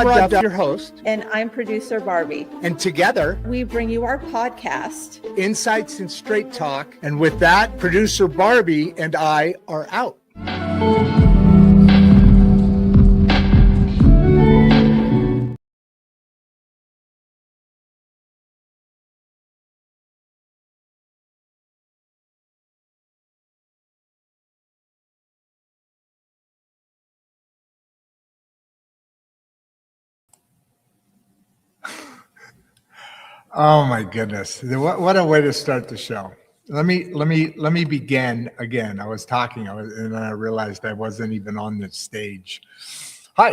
Rod Duff, your host. And I'm producer Barbie. And together, we bring you our podcast, Insights and Straight Talk. And with that, producer Barbie and I are out. Oh my goodness. What a way to start the show. Let me begin again. I was talking and then I realized I wasn't even on the stage. Hi.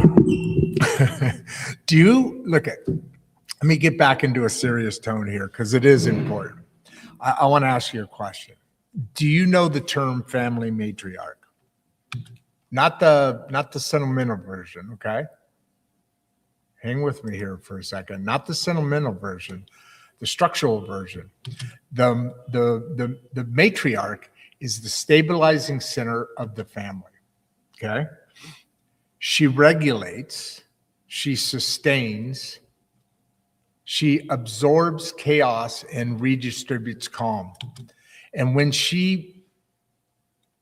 Let me get back into a serious tone here because it is important. I want to ask you a question. Do you know the term family matriarch? Not the sentimental version, okay? Hang with me here for a second. Not the sentimental version. The structural version. The matriarch is the stabilizing center of the family. Okay? She regulates, she sustains, she absorbs chaos and redistributes calm. And when she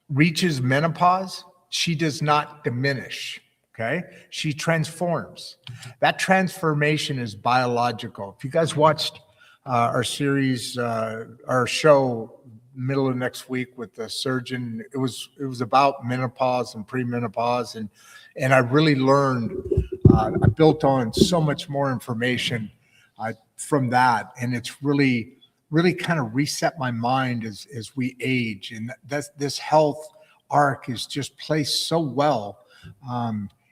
reaches menopause, she does not diminish. Okay? She transforms. That transformation is biological. If you guys watched our series, our show, middle of next week with the surgeon, it was about menopause and premenopause, and I really learned. I built on so much more information from that, and it's really kind of reset my mind as we age, and this health arc is just placed so well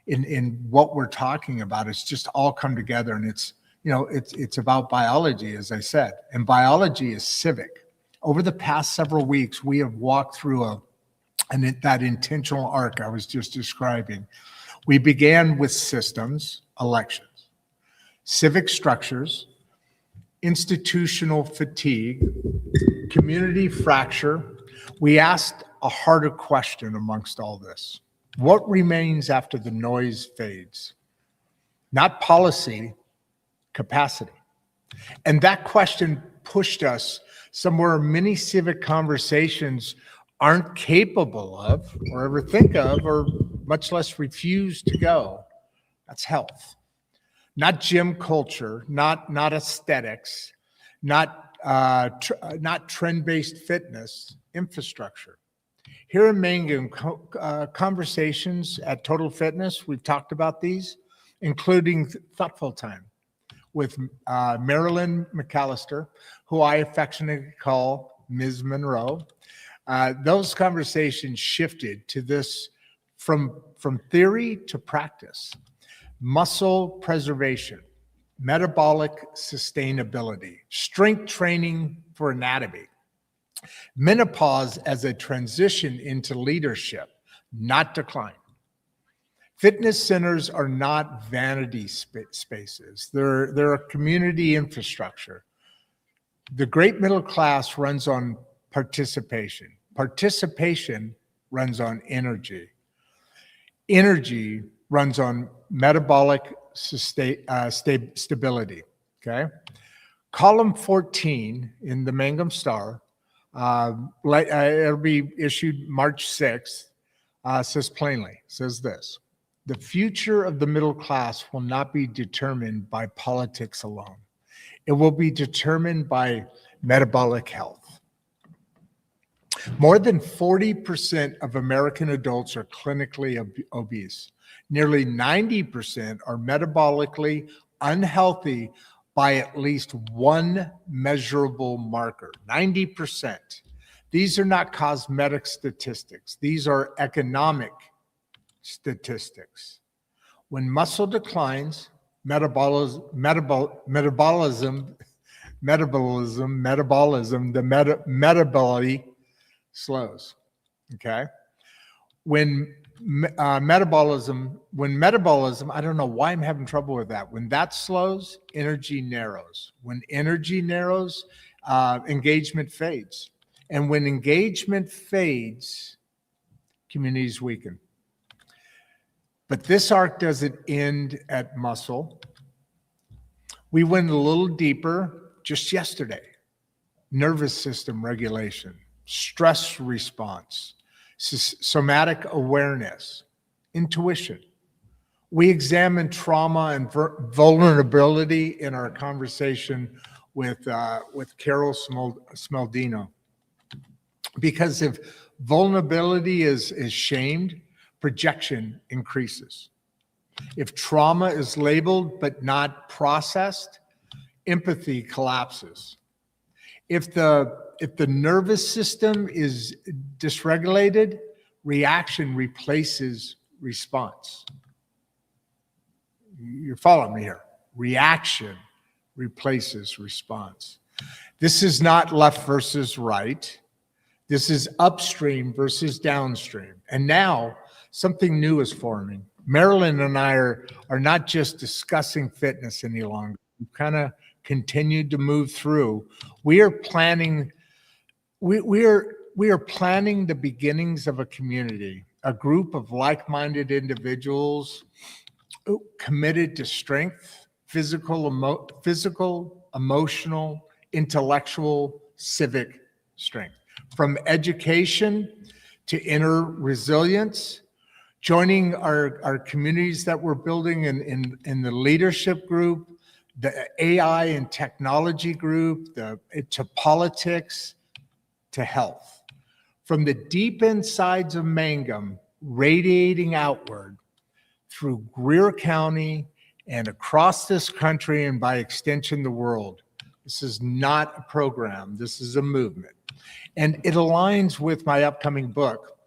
in what we're talking about. It's just all come together, and it's about biology, as I said, and biology is civic. Over the past several weeks, we have walked through that intentional arc I was just describing. We began with systems, elections, civic structures, institutional fatigue, community fracture. We asked a harder question amongst all this. What remains after the noise fades? Not policy, capacity. And that question pushed us somewhere many civic conversations aren't capable of or ever think of, or much less refuse to go. That's health. Not gym culture, not aesthetics, not trend-based fitness, infrastructure. Here in Mangum, conversations at Total Fitness, we've talked about these, including Thoughtful Time with Marilyn McAlister, who I affectionately call Ms. Monroe. Those conversations shifted to this from theory to practice. Muscle preservation, metabolic sustainability, strength training for anatomy, menopause as a transition into leadership, not decline. Fitness centers are not vanity spaces. They're a community infrastructure. The great middle class runs on participation. Participation runs on energy. Energy runs on metabolic stability, okay? Column 14 in the Mangum Star, it'll be issued March 6th, says this: the future of the middle class will not be determined by politics alone. It will be determined by metabolic health. More than 40% of American adults are clinically obese. Nearly 90% are metabolically unhealthy by at least one measurable marker. 90%. These are not cosmetic statistics. These are economic statistics. When muscle declines, metabolism, the metabolic slows. Okay. When metabolism, I don't know why I'm having trouble with that. When that slows, energy narrows. When energy narrows, engagement fades. And when engagement fades, communities weaken. But this arc doesn't end at muscle. We went a little deeper just yesterday. Nervous system regulation, stress response, somatic awareness, intuition. We examined trauma and vulnerability in our conversation with Carol Smeldino. Because if vulnerability is shamed, projection increases. If trauma is labeled but not processed, empathy collapses. If the nervous system is dysregulated, reaction replaces response. You're following me here. Reaction replaces response. This is not left versus right. This is upstream versus downstream. And now something new is forming. Marilyn and I are not just discussing fitness any longer. We've kind of continued to move through. We are planning the beginnings of a community, a group of like-minded individuals committed to strength, physical, emotional, intellectual, civic strength. From education to inner resilience, joining our communities that we're building in the leadership group, the AI and technology group, to politics, to health. From the deep insides of Mangum, radiating outward through Greer County and across this country and by extension the world. This is not a program, this is a movement. And it aligns with my upcoming book.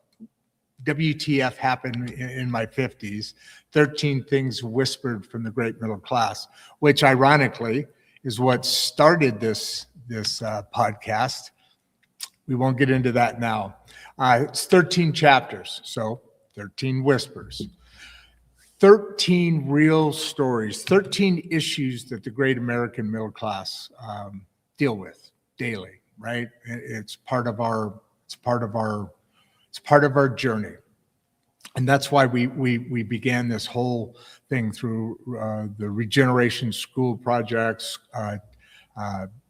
WTF happened in my 50s, 13 Things Whispered from the Great Middle Class, which ironically is what started this podcast. We won't get into that now. It's 13 chapters, so 13 whispers. 13 real stories, 13 issues that the great American middle class deal with daily, right? It's part of our journey. And that's why we began this whole thing through the Regeneration School projects,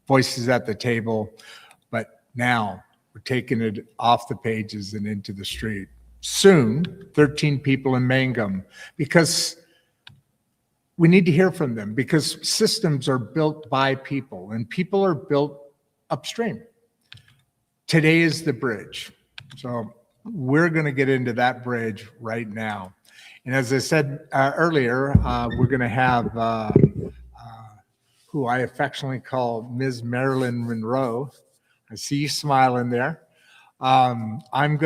Voices at the Table. But now we're taking it off the pages and into the street. Soon, 13 people in Mangum, because we need to hear from them, because systems are built by people and people are built upstream. Today is the bridge. So we're going to get into that bridge right now. And as I said earlier, we're going to have who I affectionately call Ms. Marilyn Monroe. I see you smiling there. Wow, we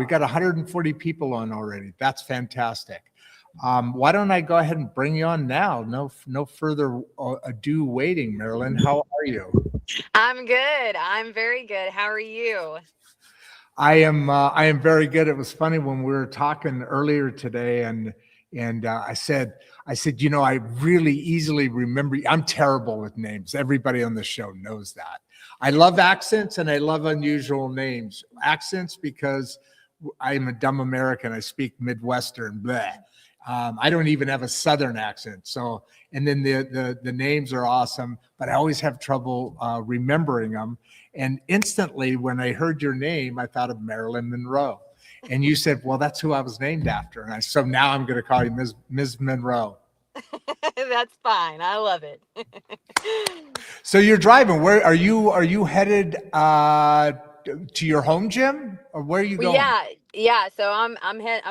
got 140 people on already. That's fantastic. Why don't I go ahead and bring you on now? No further ado waiting, Marilyn. How are you? I'm good. I'm very good. How are you? I am very good. It was funny when we were talking earlier today, and I said, I really easily remember. I'm terrible with names. Everybody on the show knows that. I love accents and I love unusual names. Accents because I'm a dumb American. I speak Midwestern. Bleh. I don't even have a Southern accent. So, and then the names are awesome, but I always have trouble remembering them. And instantly, when I heard your name, I thought of Marilyn Monroe. And you said, well, that's who I was named after. And so now I'm going to call you Ms. Monroe. That's fine. I love it. So you're driving. Where are you? Are you headed to your home gym, or where are you going? Yeah. So I'm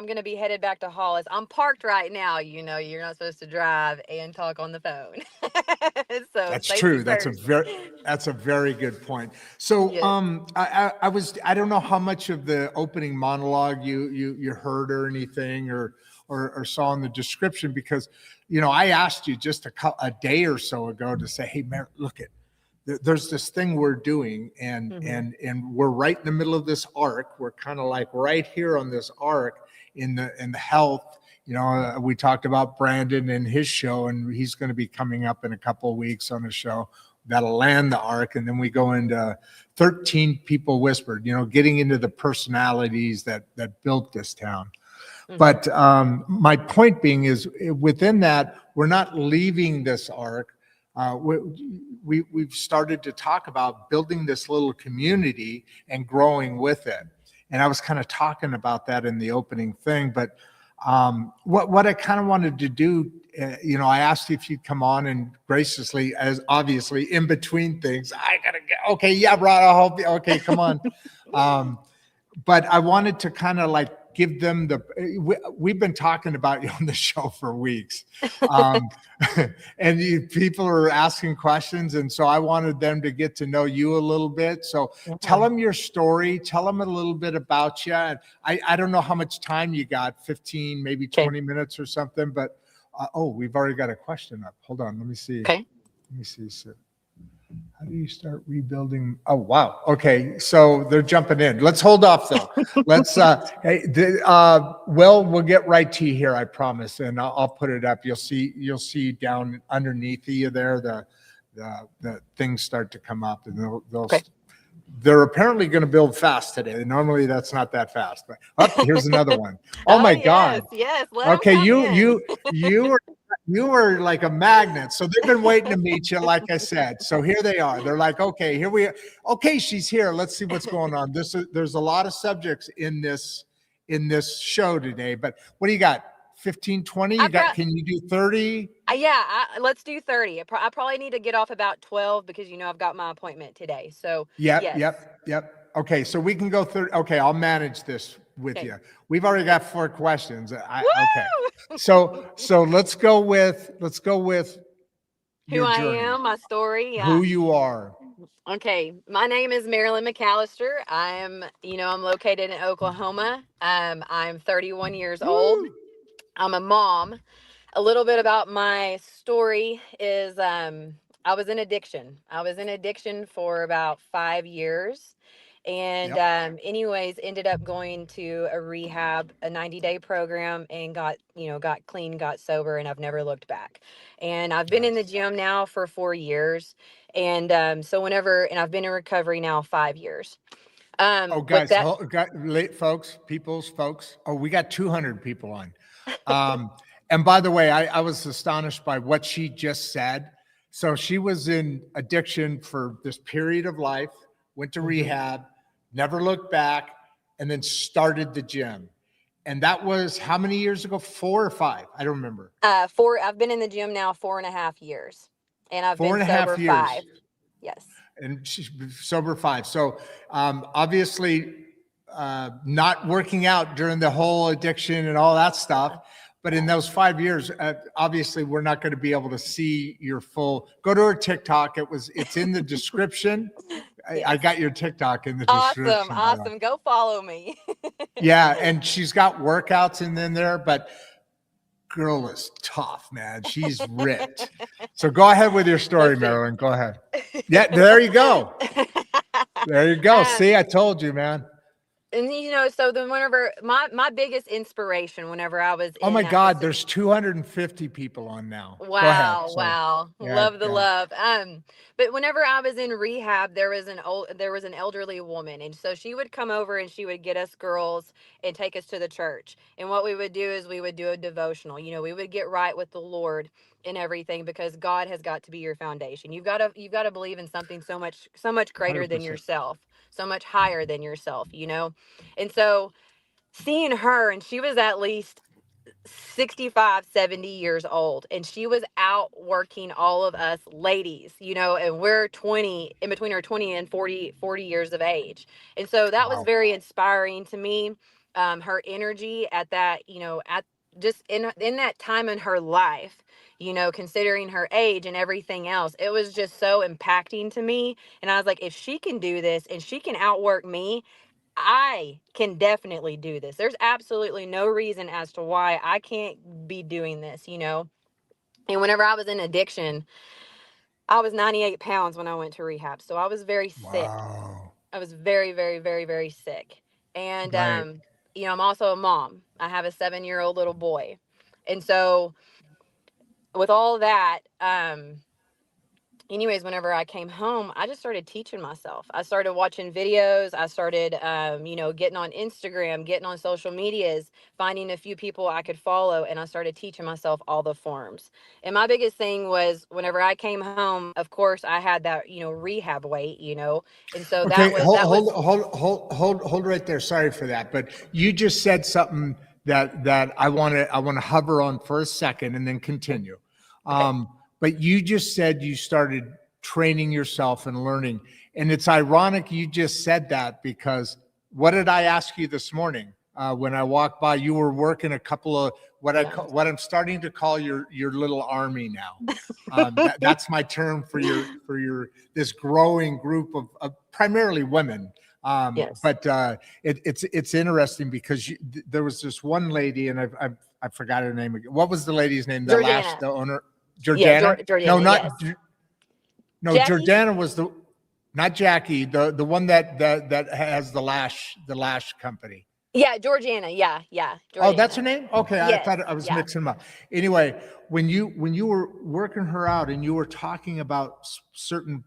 going to be headed back to Hollis. I'm parked right now. You know, you're not supposed to drive and talk on the phone. So that's true. That's a very good point. So yes. I don't know how much of the opening monologue you heard or anything or saw in the description, because I asked you just a day or so ago to say, hey, Mary, look at. There's this thing we're doing, and we're right in the middle of this arc. We're kind of like right here on this arc in the health. We talked about Brandon and his show, and he's going to be coming up in a couple of weeks on a show that'll land the arc. And then we go into 13 People Whispered, getting into the personalities that built this town. Mhm. But my point being is within that, we're not leaving this arc. We've started to talk about building this little community and growing with it. And I was kind of talking about that in the opening thing, but what I kind of wanted to do, I asked you if you'd come on, and graciously, as obviously in between things, I gotta get, okay, yeah, Rod, I'll help you. Okay, come on. But I wanted to kind of like give them we've been talking about you on the show for weeks. And people are asking questions. And so I wanted them to get to know you a little bit. So tell them your story, tell them a little bit about you. And I don't know how much time you got, 15, maybe 20 minutes or something, but we've already got a question up. Hold on. Let me see. Okay. Let me see. So, how do you start rebuilding? Oh, wow. Okay. So they're jumping in. Let's hold off though. Let's, we'll get right to you here, I promise. And I'll put it up. You'll see down underneath you there, the things start to come up, and they're apparently going to build fast today. Normally that's not that fast, but here's another one. Oh my God. Yes. Okay. You were like a magnet. So they've been waiting to meet you, like I said. So here they are. They're like, okay, here we are. Okay, she's here. Let's see what's going on. There's a lot of subjects in this show today, but what do you got? 15, 20? Can you do 30? Let's do 30. I probably need to get off about 12 because I've got my appointment today. So Yep. Okay, so we can go 30. Okay, I'll manage this with you. We've already got 4 questions. Okay. So let's go with who I am, my story, who you are. Okay, my name is Marilyn McAlister. I'm located in Oklahoma. I'm 31 years old. I'm a mom. A little bit about my story is I was in addiction. I was in addiction for about 5 years. And anyways, ended up going to a rehab, a 90-day program, and got clean, got sober, and I've never looked back. And I've been in the gym now for 4 years. And and I've been in recovery now 5 years. Guys, late folks. Oh, we got 200 people on. And by the way, I was astonished by what she just said. So she was in addiction for this period of life, went to rehab, never looked back, and then started the gym. And that was how many years ago? 4 or 5? I don't remember. 4. I've been in the gym now 4.5 years, and I've been sober 5. Yes. And she's sober 5. So obviously not working out during the whole addiction and all that stuff. But in those 5 years, obviously we're not going to be able to see your full. Go to her TikTok. It's in the description. I got your TikTok in the description. Awesome. Go follow me. Yeah, and she's got workouts in there, but girl is tough, man. She's ripped. So go ahead with your story, Marilyn. Go ahead. Yeah, there you go. There you go. See, I told you, man. And so then whenever my biggest inspiration whenever I was oh my God, there's 250 people on now. Wow. Love the love. But whenever I was in rehab, there was an elderly woman, and so she would come over and she would get us girls and take us to the church. And what we would do is we would do a devotional. We would get right with the Lord and everything, because God has got to be your foundation. You've got to believe in something so much greater 100%. than yourself, so much higher than yourself, And so seeing her, and she was at least 65, 70 years old, and she was out working all of us ladies, and we're 20, in between her 20 and 40 years of age. And so that was very inspiring to me. Her energy at that, at just in that time in her life, considering her age and everything else, it was just so impacting to me. And I was like, if she can do this and she can outwork me, I can definitely do this. There's absolutely no reason as to why I can't be doing this, And whenever I was in addiction, I was 98 pounds when I went to rehab. So I was very sick. I was very, very, very, very sick. And, I'm also a mom. I have a 7-year-old little boy. And so with all that, anyways, whenever I came home, I just started teaching myself. I started watching videos. I started, getting on Instagram, getting on social medias, finding a few people I could follow, and I started teaching myself all the forms. And my biggest thing was whenever I came home, of course, I had that, rehab weight, and so Okay, hold right there. Sorry for that, but you just said something that I want to hover on for a second and then continue. Okay. But you just said you started training yourself and learning, and it's ironic you just said that because what did I ask you this morning when I walked by? You were working a couple of what I'm starting to call your little army now. That's my term for your this growing group of primarily women. Yes. But it's interesting because there was this one lady, and I forgot her name again. What was the lady's name? Jordana. The owner, Yeah, Jordana. Jordana, No, not yes. no. Jackie? Jordana was not Jackie. The one that has the lash company. Yeah, Georgiana. Yeah, Oh, that's her Jordana. name? Okay, I Yes, thought I was yeah. mixing them up. Anyway, when you were working her out and you were talking about certain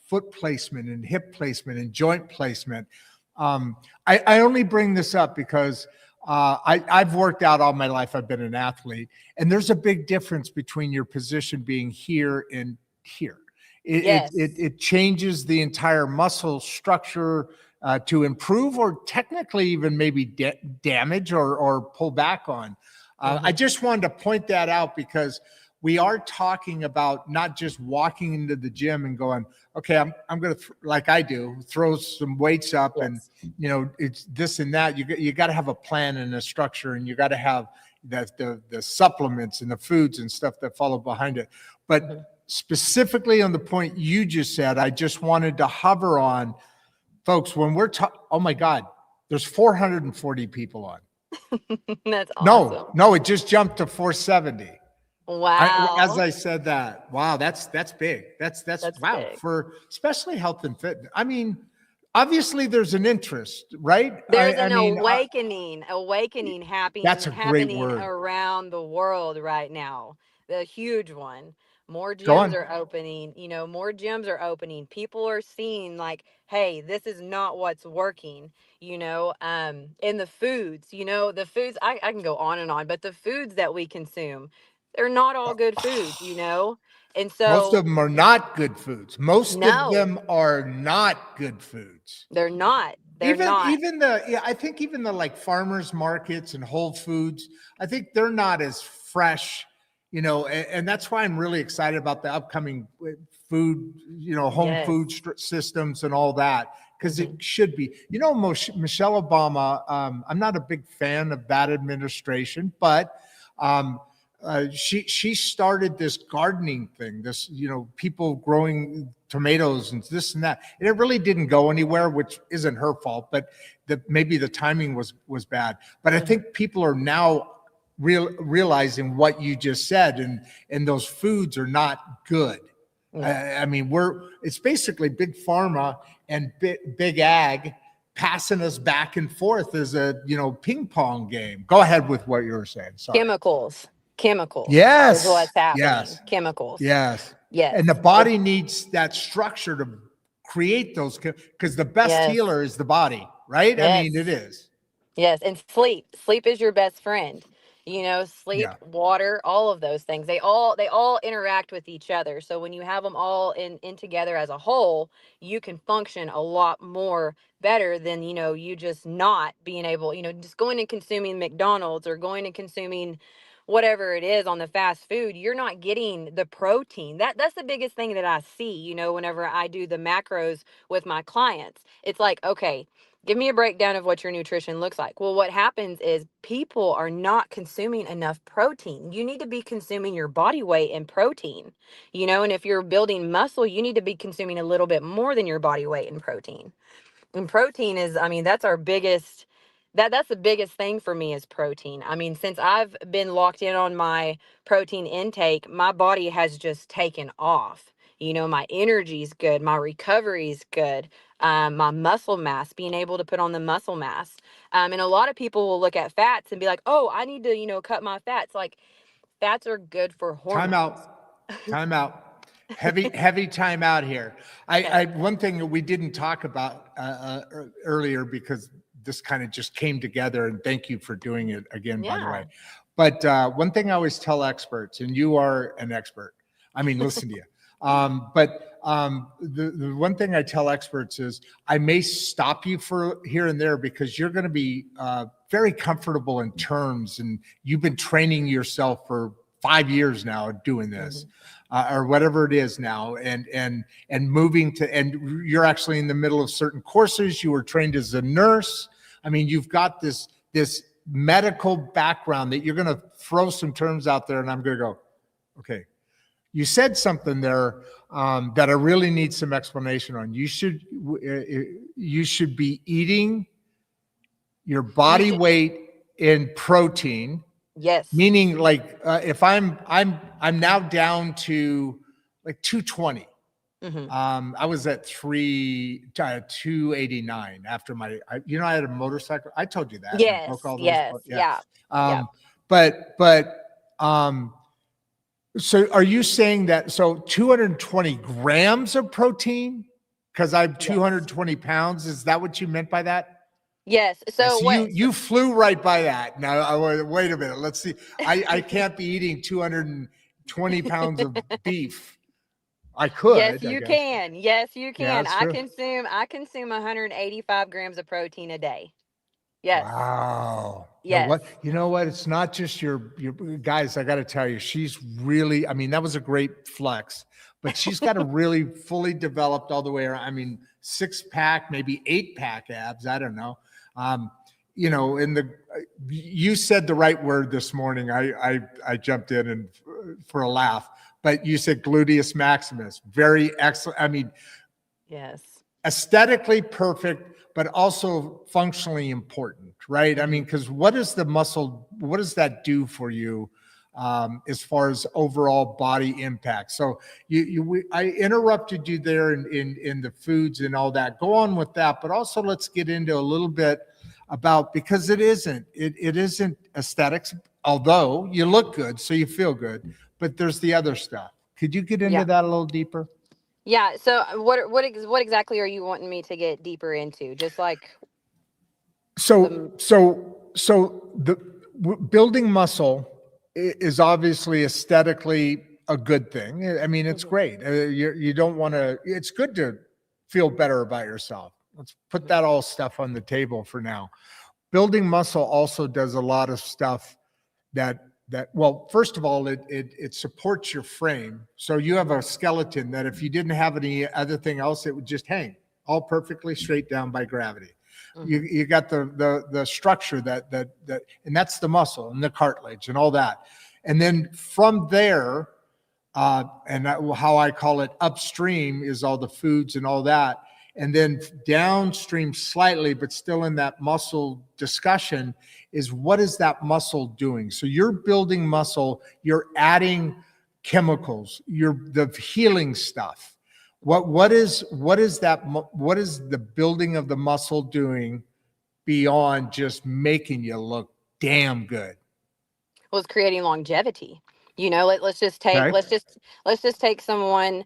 foot placement and hip placement and joint placement, I only bring this up because I've worked out all my life. I've been an athlete, and there's a big difference between your position being here and here. Yes. It changes the entire muscle structure to improve or technically even maybe damage or pull back on. I just wanted to point that out because we are talking about not just walking into the gym and going, okay, I'm going to, like I do, throw some weights up and, it's this and that. You got to have a plan and a structure, and you got to have the supplements and the foods and stuff that follow behind it. But specifically on the point you just said, I just wanted to hover on, folks, when we're talking, oh my God, there's 440 people on. That's awesome. No, it just jumped to 470. Wow. As I said that, wow, that's big. That's wow big. for especially health and fitness. I mean, obviously there's an interest, right? There's an awakening happening. That's a great happening word. around the world right now. The huge one. More Go on. gyms are opening. More gyms are opening. People are seeing like, hey, this is not what's working. In the foods. The foods. I can go on and on, but the foods that we consume, they're not all good foods. And so Most of them are not good foods. Most No. of them are not good foods. they're not. They're Even not. I think even the like farmers markets and Whole Foods, I think they're not as fresh, and that's why I'm really excited about the upcoming food, home Yes. food systems and all that, because it should be. Michelle Obama, I'm not a big fan of that administration, but she started this gardening thing, this, people growing tomatoes and this and that. And it really didn't go anywhere, which isn't her fault, but maybe the timing was bad. But I think people are now realizing what you just said, and those foods are not good. I mean, it's basically big pharma and big ag passing us back and forth as a, ping pong game. Go ahead with what you were saying. Sorry. Chemicals. Yes. Is what's happening. Yes. Chemicals. Yes. Yes. And the body needs that structure to create those, because the best Yes. healer is the body, right? Yes. I mean, it is. Yes. And sleep is your best friend. Sleep, Yeah. water, all of those things. They all interact with each other. So when you have them all in together as a whole, you can function a lot more better than, you just not being able, just going and consuming McDonald's or going and consuming whatever it is on the fast food. You're not getting the protein. That's the biggest thing that I see, whenever I do the macros with my clients. It's like, okay, give me a breakdown of what your nutrition looks like. Well, what happens is people are not consuming enough protein. You need to be consuming your body weight in protein, and if you're building muscle, you need to be consuming a little bit more than your body weight in protein. And protein is, that's our biggest, that's the biggest thing for me is protein. Since I've been locked in on my protein intake, my body has just taken off. My energy's good, my recovery's good, my muscle mass, being able to put on the muscle mass. And a lot of people will look at fats and be like, oh, I need to, cut my fats. Like, fats are good for hormones. Time out. heavy time out here. I one thing that we didn't talk about earlier, because this kind of just came together, and thank you for doing it again, by the way. But one thing I always tell experts, and you are an expert, I mean, listen to you. The one thing I tell experts is I may stop you for here and there, because you're going to be very comfortable in terms, and you've been training yourself for 5 years now doing this. Or whatever it is now, and moving to, and you're actually in the middle of certain courses. You were trained as a nurse. I mean, you've got this medical background that you're going to throw some terms out there, and I'm going to go, okay. You said something there that I really need some explanation on. You should be eating your body weight in protein. Yes. Meaning, like, if I'm now down to like 220. I was at 289 after I had a motorcycle. I told you that. Yes. Broke all those, Yes. yeah. Yeah. So are you saying that, so 220 grams of protein, because I'm 220 pounds, is that what you meant by that? Yes. So what you flew right by that. Now, wait a minute. Let's see. I can't be eating 220 pounds of beef. I could. Yes, you can. Yes, you can. Yeah, I consume 185 grams of protein a day. Yes. Wow. Yes. You know what? It's not just your guys. I got to tell you, she's really, I mean, that was a great flex, but she's got a really fully developed all the way around. I mean, 6-pack, maybe 8-pack abs. I don't know. You said the right word this morning. I jumped in and for a laugh, but you said gluteus maximus. Very excellent. I mean, yes, aesthetically perfect, but also functionally important, right? I mean, because what is the muscle? What does that do for you as far as overall body impact? So I interrupted you there in the foods and all that. Go on with that, but also let's get into a little bit about, because it isn't aesthetics, although you look good, so you feel good, but there's the other stuff. Could you get into that a little deeper? Yeah. So what exactly are you wanting me to get deeper into? Just like building muscle is obviously aesthetically a good thing. I mean, it's great. You don't want to. It's good to feel better about yourself. Let's put that all stuff on the table for now. Building muscle also does a lot of stuff that well, first of all, it supports your frame. So you have a skeleton that if you didn't have any other thing else, it would just hang all perfectly straight down by gravity. You got the structure that and that's the muscle and the cartilage and all that. And then from there, how I call it upstream is all the foods and all that. And then downstream slightly, but still in that muscle discussion, is what is that muscle doing? So you're building muscle, you're adding chemicals, the healing stuff. What is the building of the muscle doing beyond just making you look damn good? Well, it's creating longevity. Let's just take someone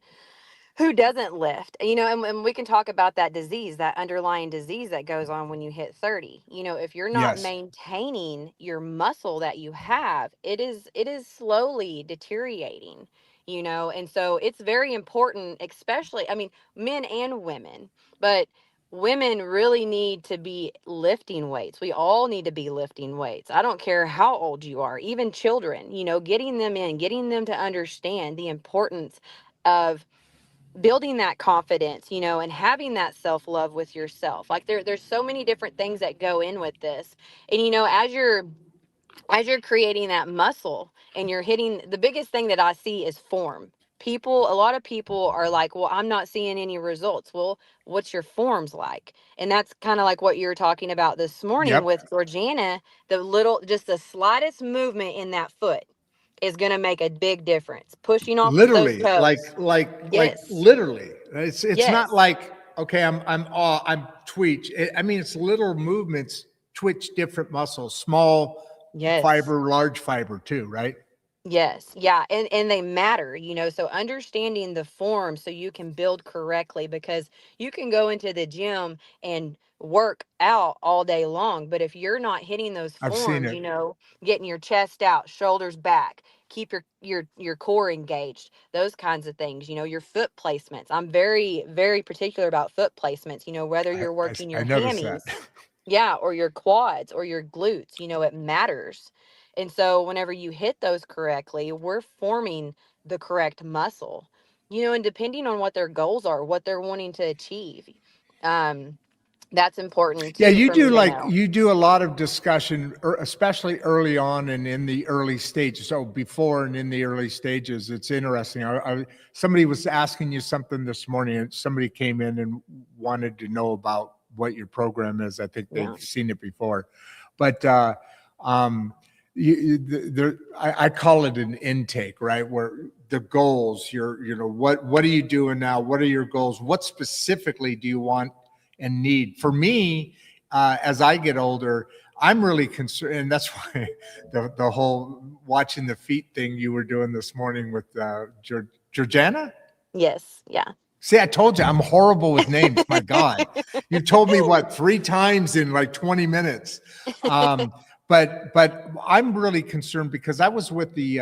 who doesn't lift, and we can talk about that disease, that underlying disease that goes on when you hit 30. If you're not maintaining your muscle that you have, it is slowly deteriorating, and so it's very important, especially, I mean, men and women, but women really need to be lifting weights. We all need to be lifting weights. I don't care how old you are, even children, getting them to understand the importance of building that confidence, and having that self-love with yourself. Like there's so many different things that go in with this. And, as you're creating that muscle and you're hitting, the biggest thing that I see is form. A lot of people are like, well, I'm not seeing any results. Well, what's your forms like? And that's kind of like what you were talking about this morning with Georgiana, just the slightest movement in that foot is going to make a big difference. Pushing off Literally, those toes. like literally. It's not like, okay, I'm twitch. I mean, it's little movements twitch different muscles, small fiber, large fiber too, right? Yes, yeah, and they matter, so understanding the form so you can build correctly, because you can go into the gym and work out all day long, but if you're not hitting those I've seen forms, it. getting your chest out, shoulders back, keep your core engaged, those kinds of things, your foot placements. I'm very, very particular about foot placements, whether I, you're I, working I your noticed that. hammies, yeah, or your quads or your glutes, it matters. And so whenever you hit those correctly, we're forming the correct muscle, and depending on what their goals are, what they're wanting to achieve. Um, that's important Yeah, too for me to know. you do a lot of discussion, especially early on and in the early stages. So before and in the early stages, it's interesting. Somebody was asking you something this morning, and somebody came in and wanted to know about what your program is. I think they've Yeah. seen it before, but um, I call it an intake, right? Where the goals, what are you doing now? What are your goals? What specifically do you want and need? For me, as I get older, I'm really concerned, and that's why the whole watching the feet thing you were doing this morning with Georgiana. Yes. Yeah. See, I told you I'm horrible with names. My God, you told me what 3 times in like 20 minutes. But I'm really concerned because I was with the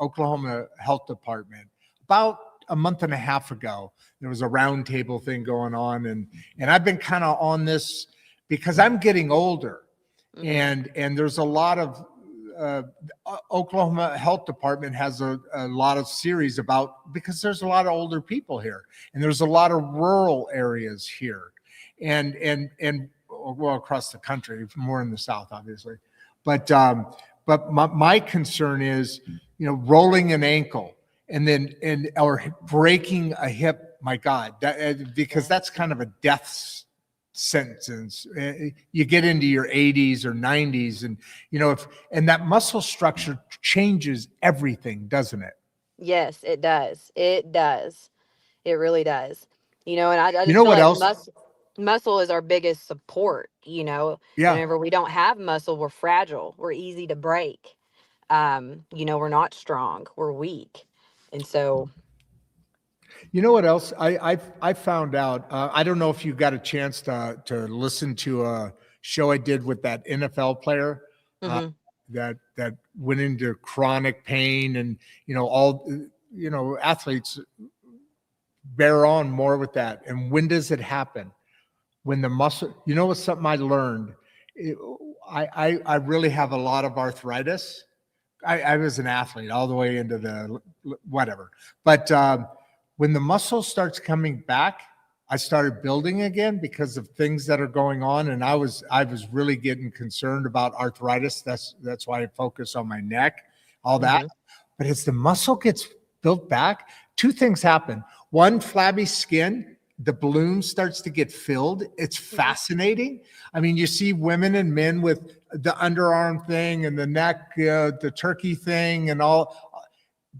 Oklahoma Health Department about a month and a half ago. There was a roundtable thing going on, and I've been kind of on this because I'm getting older, Hmm. and there's a lot of uh, Oklahoma Health Department has a lot of series about, because there's a lot of older people here, and there's a lot of rural areas here, and well, across the country, more in the South, obviously, but my concern is, rolling an ankle or breaking a hip. My God, because Yeah. that's kind of a death sentence. You get into your 80s or 90s, and and that muscle structure changes everything, doesn't it? Yes, it does. It does. It really does. And I You just know feel what like else? muscle is our biggest support, Yeah. whenever we don't have muscle, we're fragile. We're easy to break. We're not strong. We're weak. And so, You know what else? I found out. I don't know if you got a chance to listen to a show I did with that NFL player uh, mhm, that went into chronic pain, and all athletes bear on more with that. And when does it happen? When the muscle, what's something I learned? It, I really have a lot of arthritis. I was an athlete all the way into the whatever. But when the muscle starts coming back, I started building again because of things that are going on, and I was really getting concerned about arthritis. That's why I focus on my neck, all that. mhm. But as the muscle gets built back, two things happen. One, flabby skin, the balloon starts to get filled. It's Mhm. fascinating. I mean, you see women and men with the underarm thing and the neck, the turkey thing, and all.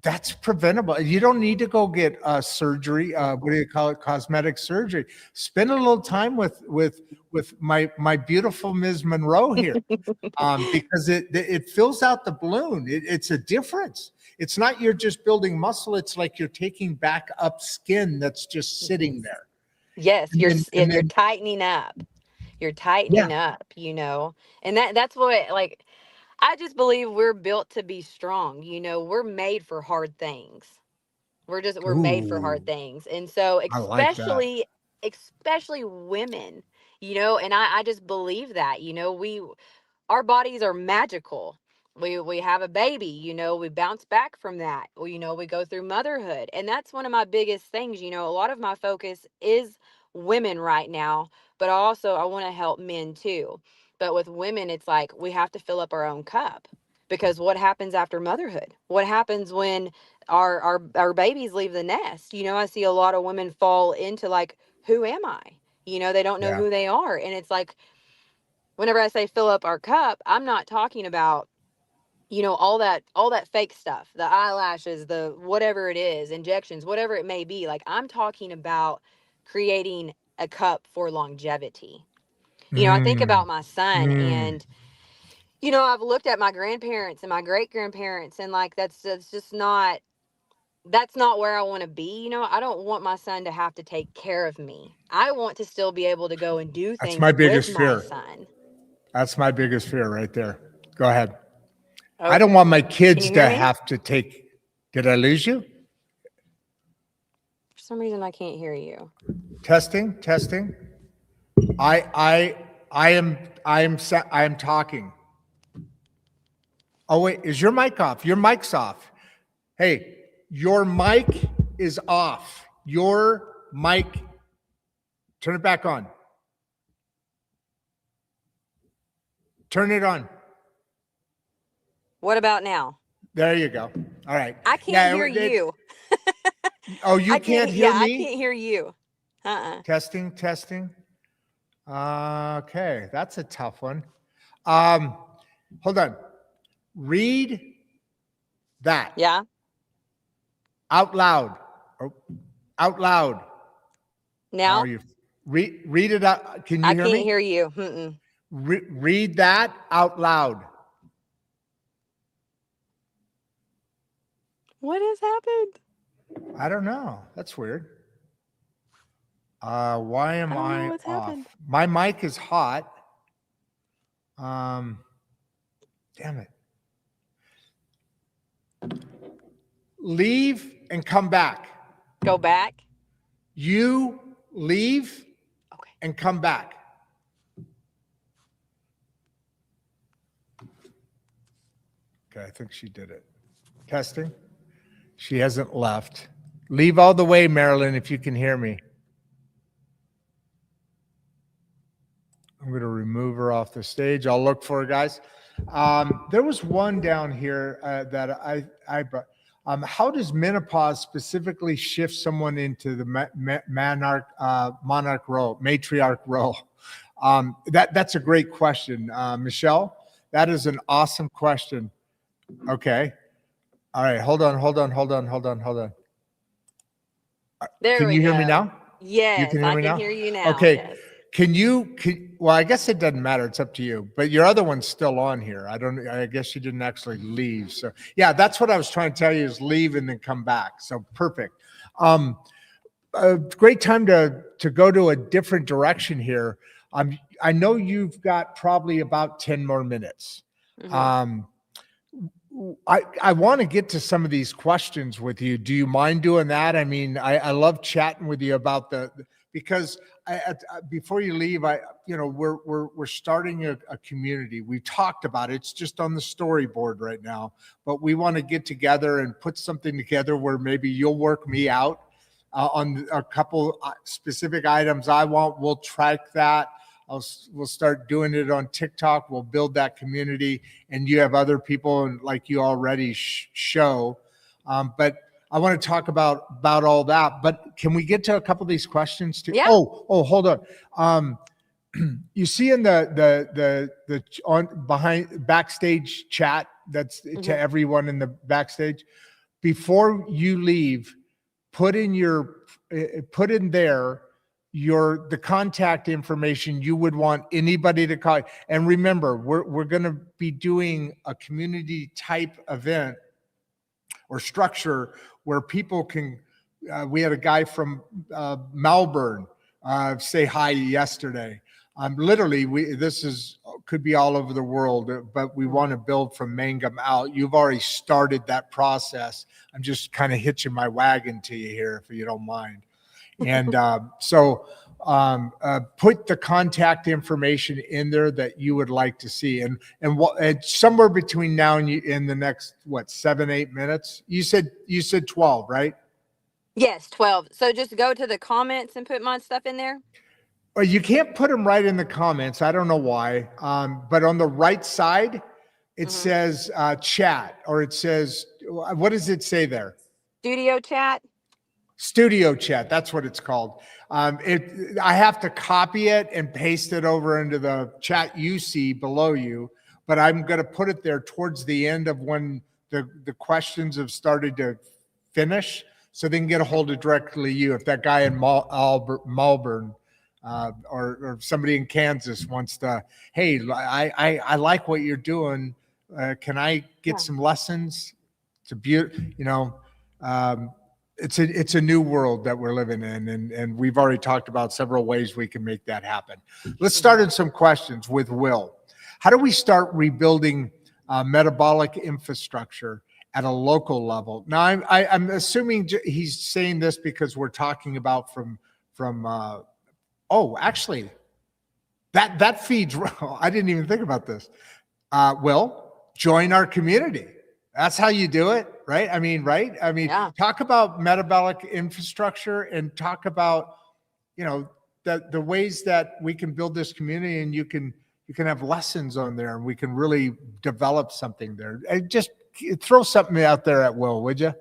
That's preventable. You don't need to go get surgery. What do you call it? Cosmetic surgery. Spend a little time with my beautiful Ms. Monroe here, because it fills out the balloon. It's a difference. It's not you're just building muscle. It's like you're taking back up skin that's just sitting Yes. there. Yes, And then and you're then tightening up. You're yeah, tightening up, And that's what, like, I just believe we're built to be strong, we're made for hard things. We're made for hard ooh, things. And so I like that. especially women, and I just believe that, our bodies are magical. We have a baby, we bounce back from that. We go through motherhood. And that's one of my biggest things, a lot of my focus is women right now, but also I want to help men too. But with women, it's like we have to fill up our own cup, because what happens after motherhood? What happens when our babies leave the nest? I see a lot of women fall into, like, who am I? They don't know Yeah. who they are. And it's like, whenever I say fill up our cup, I'm not talking about, all that fake stuff, the eyelashes, the whatever it is, injections, whatever it may be. Like, I'm talking about creating a cup for longevity. I think Mm, about my son, mm. and You know, I've looked at my grandparents and my great grandparents, and like that's just not where I want to be. You know, I don't want my son to have to take care of me. I want to still be able to go and do That's things my with biggest my fear. son. That's my biggest fear right there. Go ahead. Oh, I don't want my can kids you hear to me? have to take. Did I lose you? For some reason, I can't hear you. Testing, testing. I am talking. Oh wait, is your mic off? Your mic's off. Hey, your mic is off. Your mic. Turn it back on. Turn it on. What about now? There you go. All right. I can't hear you. Oh, you I can't can't. hear Yeah, I me? can't hear you. Testing, testing. Okay, that's a tough one. Hold on. Read that Yeah. out loud. Oh, out loud. Now Now you read it out. Can you I hear can't me? hear you. Mm-mm. Read that out loud. What has happened? I don't know. That's weird. Why am I don't know I what's off? happened. My mic is hot. Damn it. Leave and come back. Go back. You leave Okay. and come back. Okay, I think she did it. Testing. She hasn't left. Leave all the way, Marilyn, if you can hear me. I'm going to remove her off the stage. I'll look for her, guys. There was one down here that I brought. How does menopause specifically shift someone into the monarch role, matriarch role? That's a great question, Michelle. That is an awesome question. Okay. All right. Hold on. There Can we you hear go. me now? Yes, You can hear I me can now? hear you now. Okay. Yes. Well, I guess it doesn't matter. It's up to you. But your other one's still on here. I guess you didn't actually leave. So yeah, that's what I was trying to tell you is leave and then come back. So perfect. A great time to go to a different direction here. I know you've got probably about 10 more minutes. Mm-hmm. I want to get to some of these questions with you. Do you mind doing that? I mean, I love chatting with you about because before you leave, we're starting a community. We talked about it. It's just on the storyboard right now, but we want to get together and put something together where maybe you'll work me out on a couple specific items I want. We'll track that. We'll start doing it on TikTok. We'll build that community, and you have other people, and like you already show. But I want to talk about all that. But can we get to a couple of these questions too? Yeah. Oh, hold on. You see in the on behind backstage chat that's to everyone in the backstage. Before you leave, put in there the contact information you would want anybody to call. And remember, we're going to be doing a community type event or structure where people can. We had a guy from Melbourne say hi yesterday. Literally, could be all over the world, but we want to build from Mangum out. You've already started that process. I'm just kind of hitching my wagon to you here, if you don't mind. And put the contact information in there that you would like to see, and somewhere between now and in the next 7-8 minutes. You said 12, right? Yes, 12. So just go to the comments and put my stuff in there. Or you can't put them right in the comments. I don't know why. But on the right side, it says chat, or it says, what does it say there? Studio chat. Studio chat. That's what it's called. I have to copy it and paste it over into the chat you see below you, but I'm going to put it there towards the end of when the questions have started to finish, so they can get a hold of directly you. If that guy in Melbourne or somebody in Kansas wants to, hey, I like what you're doing. Can I get Yeah. some lessons? It's a it's a new world that we're living in, and we've already talked about several ways we can make that happen. Let's start in some questions with Will. How do we start rebuilding metabolic infrastructure at a local level? Now, I'm assuming he's saying this because we're talking about from oh, actually, that feeds. I didn't even think about this. Will, join our community. That's how you do it, right? I mean, right? I mean, Yeah. talk about metabolic infrastructure and talk about, the ways that we can build this community, and you can have lessons on there, and we can really develop something there. And just throw something out there at Will, would you?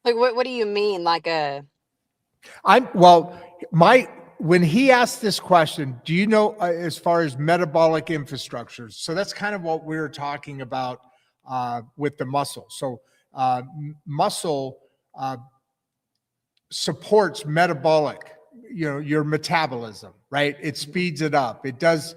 Like, what do you mean? Like Well, when he asked this question, do you know, as far as metabolic infrastructures? So that's kind of what we were talking about with the muscle. So muscle supports metabolic, your metabolism, right? It speeds it up. It does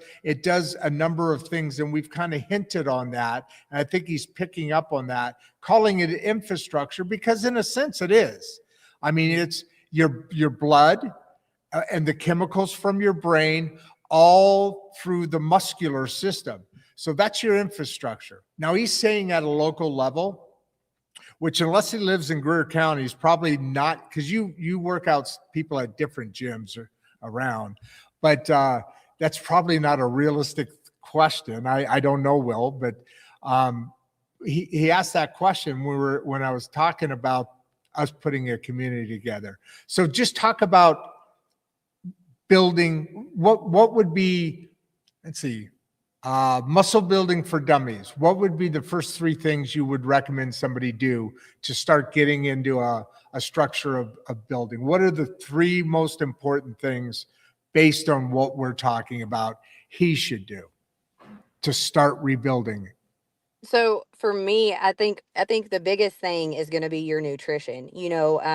a number of things, and we've kind of hinted on that. And I think he's picking up on that, calling it infrastructure, because in a sense it is. I mean, it's your blood and the chemicals from your brain all through the muscular system. So that's your infrastructure. Now he's saying at a local level, which unless he lives in Greer County, is probably not, because you work out people at different gyms around, but that's probably not a realistic question. I don't know, Will, but he asked that question when I was talking about us putting a community together. So just talk about building, what would be, let's see, muscle building for dummies. What would be the first three things you would recommend somebody do to start getting into a structure of building? What are the three most important things based on what we're talking about he should do to start rebuilding? So for me, I think the biggest thing is going to be your nutrition. There's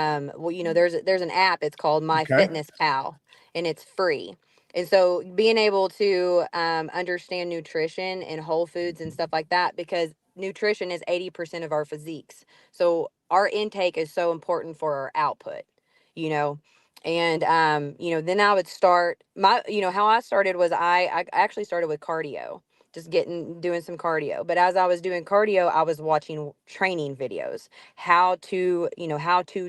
an app. It's called My Okay. Fitness Pal, and it's free. And so being able to understand nutrition and whole foods and stuff like that, because nutrition is 80% of our physiques. So our intake is so important for our output. You know. And then I would start how I started was I actually started with cardio, just doing some cardio. But as I was doing cardio, I was watching training videos, how to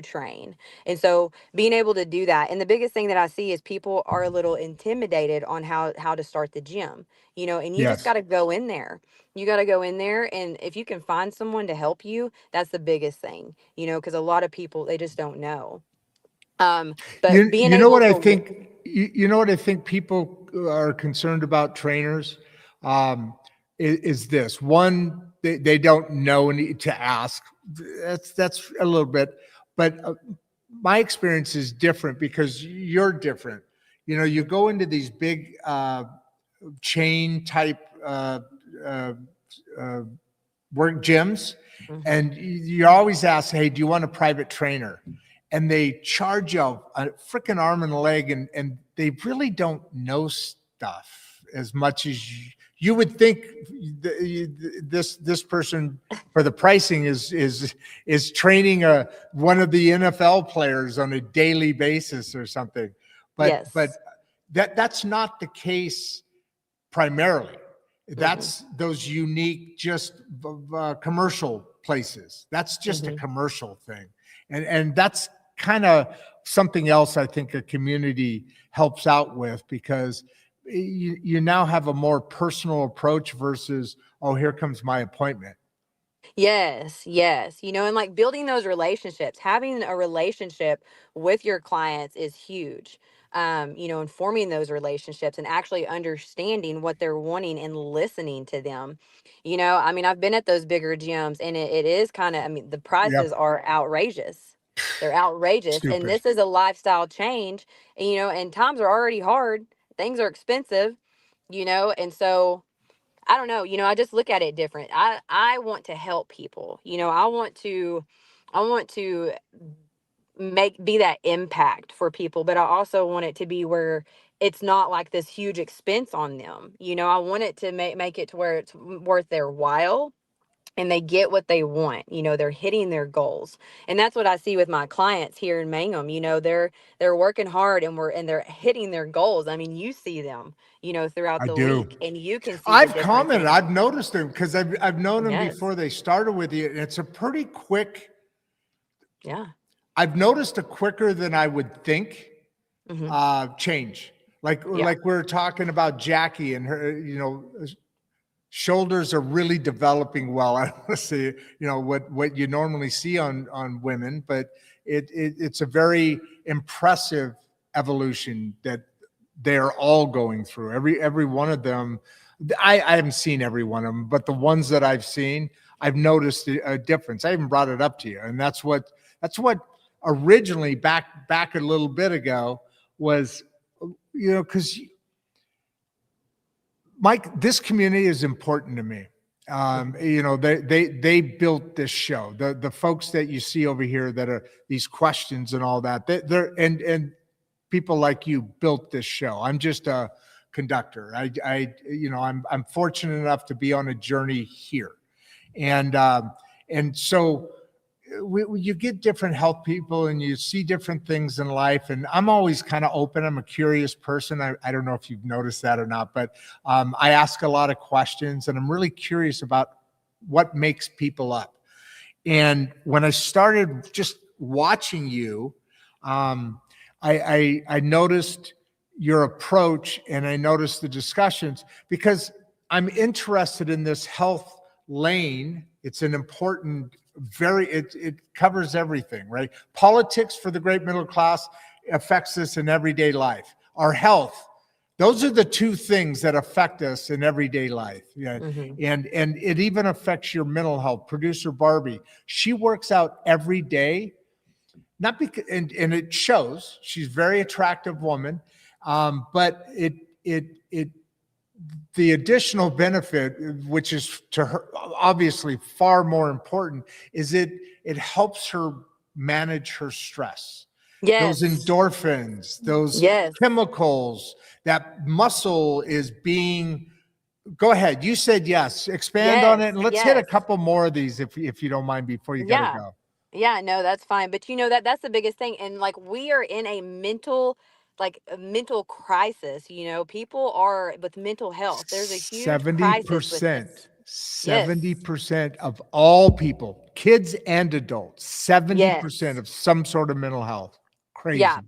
train. And so being able to do that. And the biggest thing that I see is people are a little intimidated on how to start the gym, and you just got Yes. to go in there. You got to go in there. And if you can find someone to help you, that's the biggest thing, because a lot of people, they just don't know. But being You know able what I to, think? You know what I think people are concerned about trainers, is this one: they don't know need to ask. That's a little bit, but my experience is different because you're different. You go into these big chain type uh, uh, work gyms, Mhm. and you always ask, hey, do you want a private trainer? And they charge you a freaking arm and a leg, and they really don't know stuff as much as you would think. This person, for the pricing, is training one of the NFL players on a daily basis or something. But Yes. that's not the case primarily. Hmm. That's those unique, just commercial places. That's just a Hmm. commercial thing, and that's kind of something else I think a community helps out with, because you now have a more personal approach versus, oh, here comes my appointment. Yes, yes. And like building those relationships, having a relationship with your clients is huge. And forming those relationships and actually understanding what they're wanting and listening to them. I mean, I've been at those bigger gyms, and it is kind of, I mean, the prices Yep. are outrageous. They're outrageous. And Stupid. this is a lifestyle change, and times are already hard. Things are expensive, and so I don't know, I just look at it different. I want to help people. I want to be that impact for people, but I also want it to be where it's not like this huge expense on them. You know, I want it to make it to where it's worth their while and they get what they want. You know, they're hitting their goals. And that's what I see with my clients here in Mangum. You know, they're working hard and they're hitting their goals. I mean, you see them, you know, throughout I the do. week, and you can see the I've difference commented, in I've them. noticed them because I've known them Yes. before they started with you. And it's a pretty quick, Yeah. I've noticed a quicker than I would think Hmm. change. Like Yeah. like we we're talking about Jackie and her, you know, shoulders are really developing well. I don't want to say, you know, what you normally see on women, but it's a very impressive evolution that they're all going through. Every one of them. I haven't seen every one of them, but the ones that I've seen, I've noticed a difference. I even brought it up to you, and that's what originally back a little bit ago was, you know, because Mike, this community is important to me. You know, they built this show. The folks that you see over here that are these questions and all that, they're and people like you built this show. I'm just a conductor. You know, I'm fortunate enough to be on a journey here, and so you get different health people and you see different things in life. And I'm always kind of open. I'm a curious person. I don't know if you've noticed that or not, but I ask a lot of questions and I'm really curious about what makes people up. And when I started just watching you, I noticed your approach and I noticed the discussions because I'm interested in this health lane. It's an important, it covers everything, right? Politics for the great middle class affects us in everyday life. Our health, those are the two things that affect us in everyday life. Yeah. Hmm. And it even affects your mental health. Producer Barbie, she works out every day, not because, and it shows. She's a very attractive woman, but it the additional benefit, which is to her obviously far more important, is it helps her manage her stress. Those Yes. endorphins, those Yes. chemicals, that muscle is being. Go ahead. You said yes. Expand on it, Yes. and let's hit a Yes. couple more of these if you don't mind before you got to Yeah. go. Yeah, no, that's fine. But you know that's the biggest thing. And like we are in a mental crisis, you know. People are with mental health. There's a huge Seventy crisis with percent, this. Yes. 70% of all people, kids and adults, 70% Yes. of some sort of mental health. Yeah. Crazy.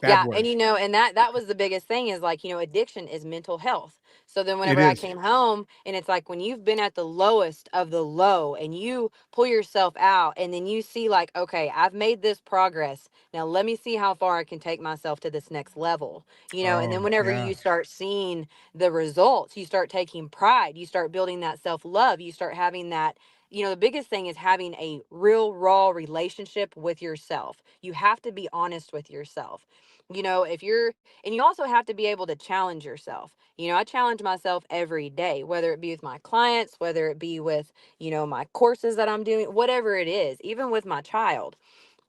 Bad Yeah, and word. you know, and that was the biggest thing is like, you know, addiction is mental health. So then It whenever I is. came home and it's like when you've been at the lowest of the low and you pull yourself out and then you see like, okay, I've made this progress. Now let me see how far I can take myself to this next level. You know, and then Oh, whenever yeah. you start seeing the results, you start taking pride, you start building that self-love, you start having that, you know, the biggest thing is having a real raw relationship with yourself. You have to be honest with yourself. You know, if you're, and you also have to be able to challenge yourself. You know, I challenge myself every day, whether it be with my clients, whether it be with, you know, my courses that I'm doing, whatever it is, even with my child,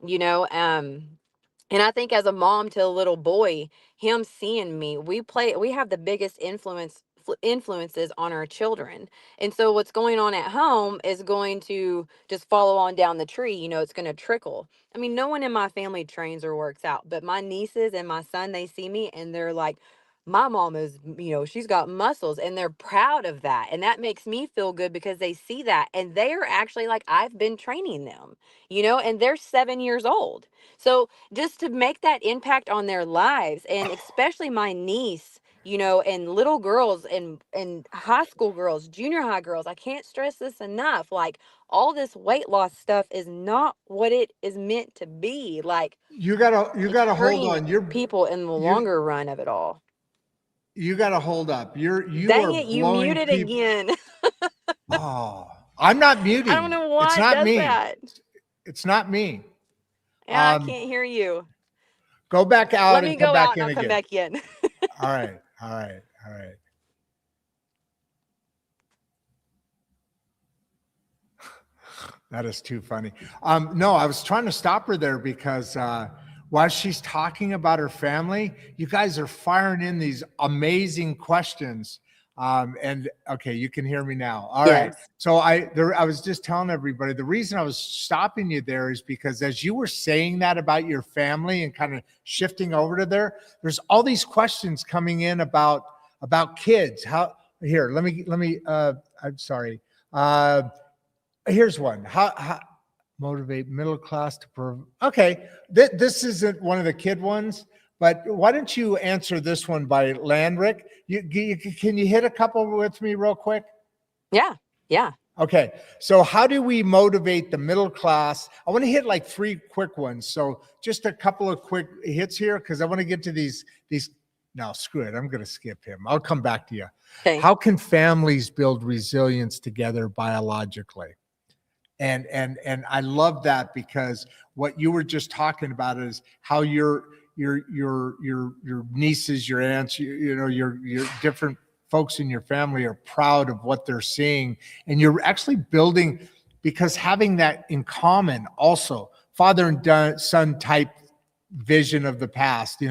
you know. And I think as a mom to a little boy, him seeing me, we have the biggest influences on our children. And so what's going on at home is going to just follow on down the tree, you know, it's going to trickle. I mean, no one in my family trains or works out, but my nieces and my son, they see me and they're like, my mom is, you know, she's got muscles and they're proud of that. And that makes me feel good because they see that and they are actually like, I've been training them, you know, and they're 7 years old. So just to make that impact on their lives, and especially my niece, you know, and little girls and high school girls, junior high girls, I can't stress this enough. Like all this weight loss stuff is not what it is meant to be. Like You it's gotta hold hurting on. people in the You longer run of it all. you gotta hold up. You Dang are it, you blowing muted people. again. Oh, I'm not I don't muting. know It's what not does me. that. It's not me. Yeah, I Um, can't hear you. go back Let out me and come go out back and in I'll come again. back in. All right. All right. All right. That is too funny. No, I was trying to stop her there because while she's talking about her family, you guys are firing in these amazing questions. And okay, you can hear me now. All right. Yes. So I was just telling everybody, the reason I was stopping you there is because as you were saying that about your family and kind of shifting over to there's all these questions coming in about kids. How here, let me I'm sorry. Here's one. How motivate middle class to okay, this isn't one of the kid ones, but why don't you answer this one by Landrick? Can you hit a couple with me real quick? Yeah. Yeah. Okay, so how do we motivate the middle class? I want to hit like 3 quick ones. So just a couple of quick hits here because I want to get to these. No, screw it. I'm going to skip him. I'll come back to you. Okay. How can families build resilience together biologically? And I love that because what you were just talking about is how your nieces, your aunts, your different folks in your family are proud of what they're seeing, and you're actually building, because having that in common also, father and son type vision of the past,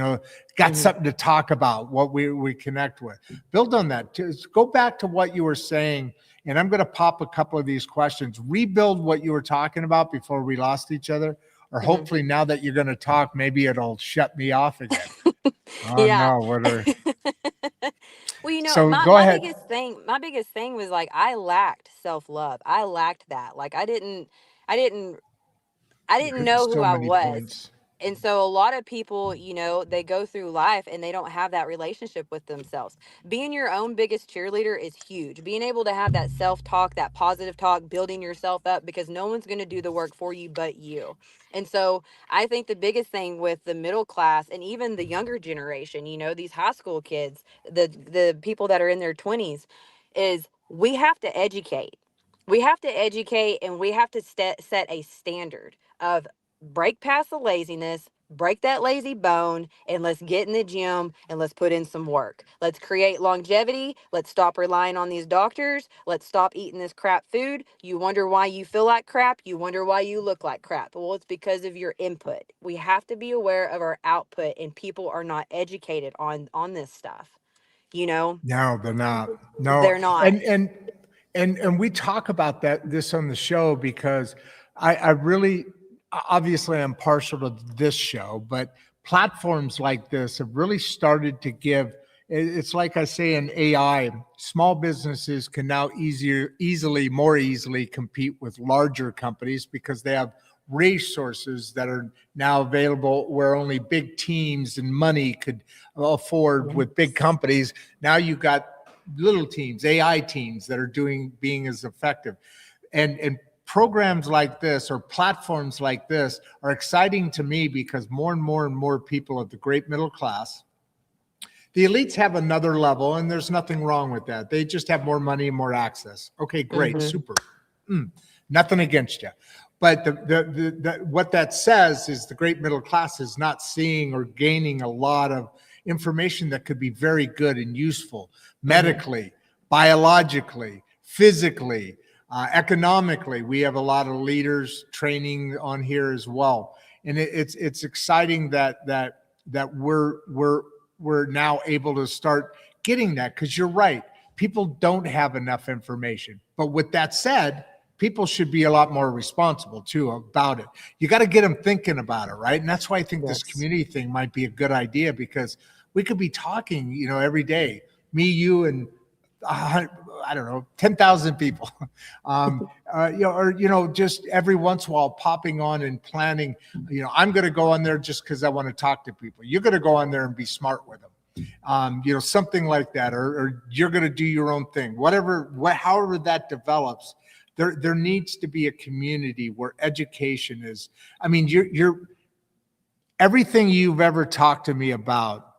got something to talk about, what we connect with. Build on that. Just go back to what you were saying, and I'm going to pop a couple of these questions. Rebuild what you were talking about before we lost each other, or hopefully now that you're going to talk, maybe it'll shut me off again. Oh Yeah. no, what are Well, so my, go my ahead. biggest thing was like I lacked self-love. I lacked that. Like I didn't know who So I many was. points. And so a lot of people, they go through life and they don't have that relationship with themselves. Being your own biggest cheerleader is huge. Being able to have that self-talk, that positive talk, building yourself up, because no one's going to do the work for you but you. And so I think the biggest thing with the middle class and even the younger generation, these high school kids, the people that are in their 20s, is we have to educate. We have to educate, and we have to set a standard of break past the laziness, break that lazy bone, and let's get in the gym and let's put in some work. Let's create longevity. Let's stop relying on these doctors. Let's stop eating this crap food. You wonder why you feel like crap. You wonder why you look like crap. Well, it's because of your input. We have to be aware of our output, and people are not educated on this stuff. No, they're not. No, They're not. and we talk about this on the show because I really, obviously I'm partial to this show, but platforms like this have really started to give. It's like I say in AI, small businesses can now more easily compete with larger companies because they have resources that are now available where only big teams and money could afford with big companies. Now you've got little teams, AI teams that are being as effective. And programs like this or platforms like this are exciting to me because more and more people of the great middle class, the elites have another level, and there's nothing wrong with that. They just have more money and more access. Okay, great, super. Nothing against you. But what that says is the great middle class is not seeing or gaining a lot of information that could be very good and useful medically, biologically, physically, economically. We have a lot of leaders training on here as well, and it's exciting that we're now able to start getting that, because you're right, people don't have enough information. But with that said, people should be a lot more responsible too about it. You got to get them thinking about it, right? And that's why I think this community thing might be a good idea, because we could be talking, every day, me, you, and I don't know, 10,000 people, just every once in a while popping on and planning, I'm going to go on there just because I want to talk to people. You're going to go on there and be smart with them. Something like that, or you're going to do your own thing, however that develops. There needs to be a community where education is, you're everything you've ever talked to me about.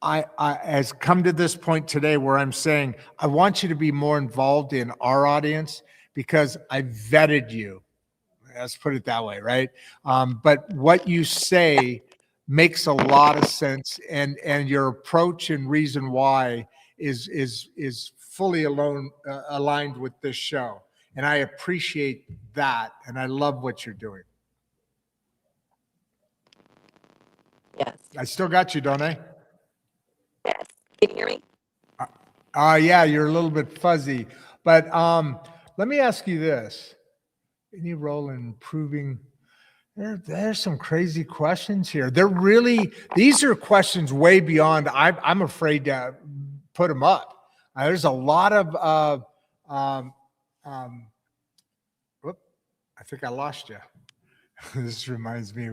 I has come to this point today where I'm saying, I want you to be more involved in our audience because I vetted you. Let's put it that way, right? But what you say makes a lot of sense, and your approach and reason why is fully aligned with this show, and I appreciate that, and I love what you're doing. Yes. I still got you, don't I? Yes. Can you hear me? Yeah, you're a little bit fuzzy. But let me ask you this. Any role in improving? There's some crazy questions here. These are questions way beyond, I'm afraid to put them up. There's a lot of, whoop, I think I lost you. This reminds me,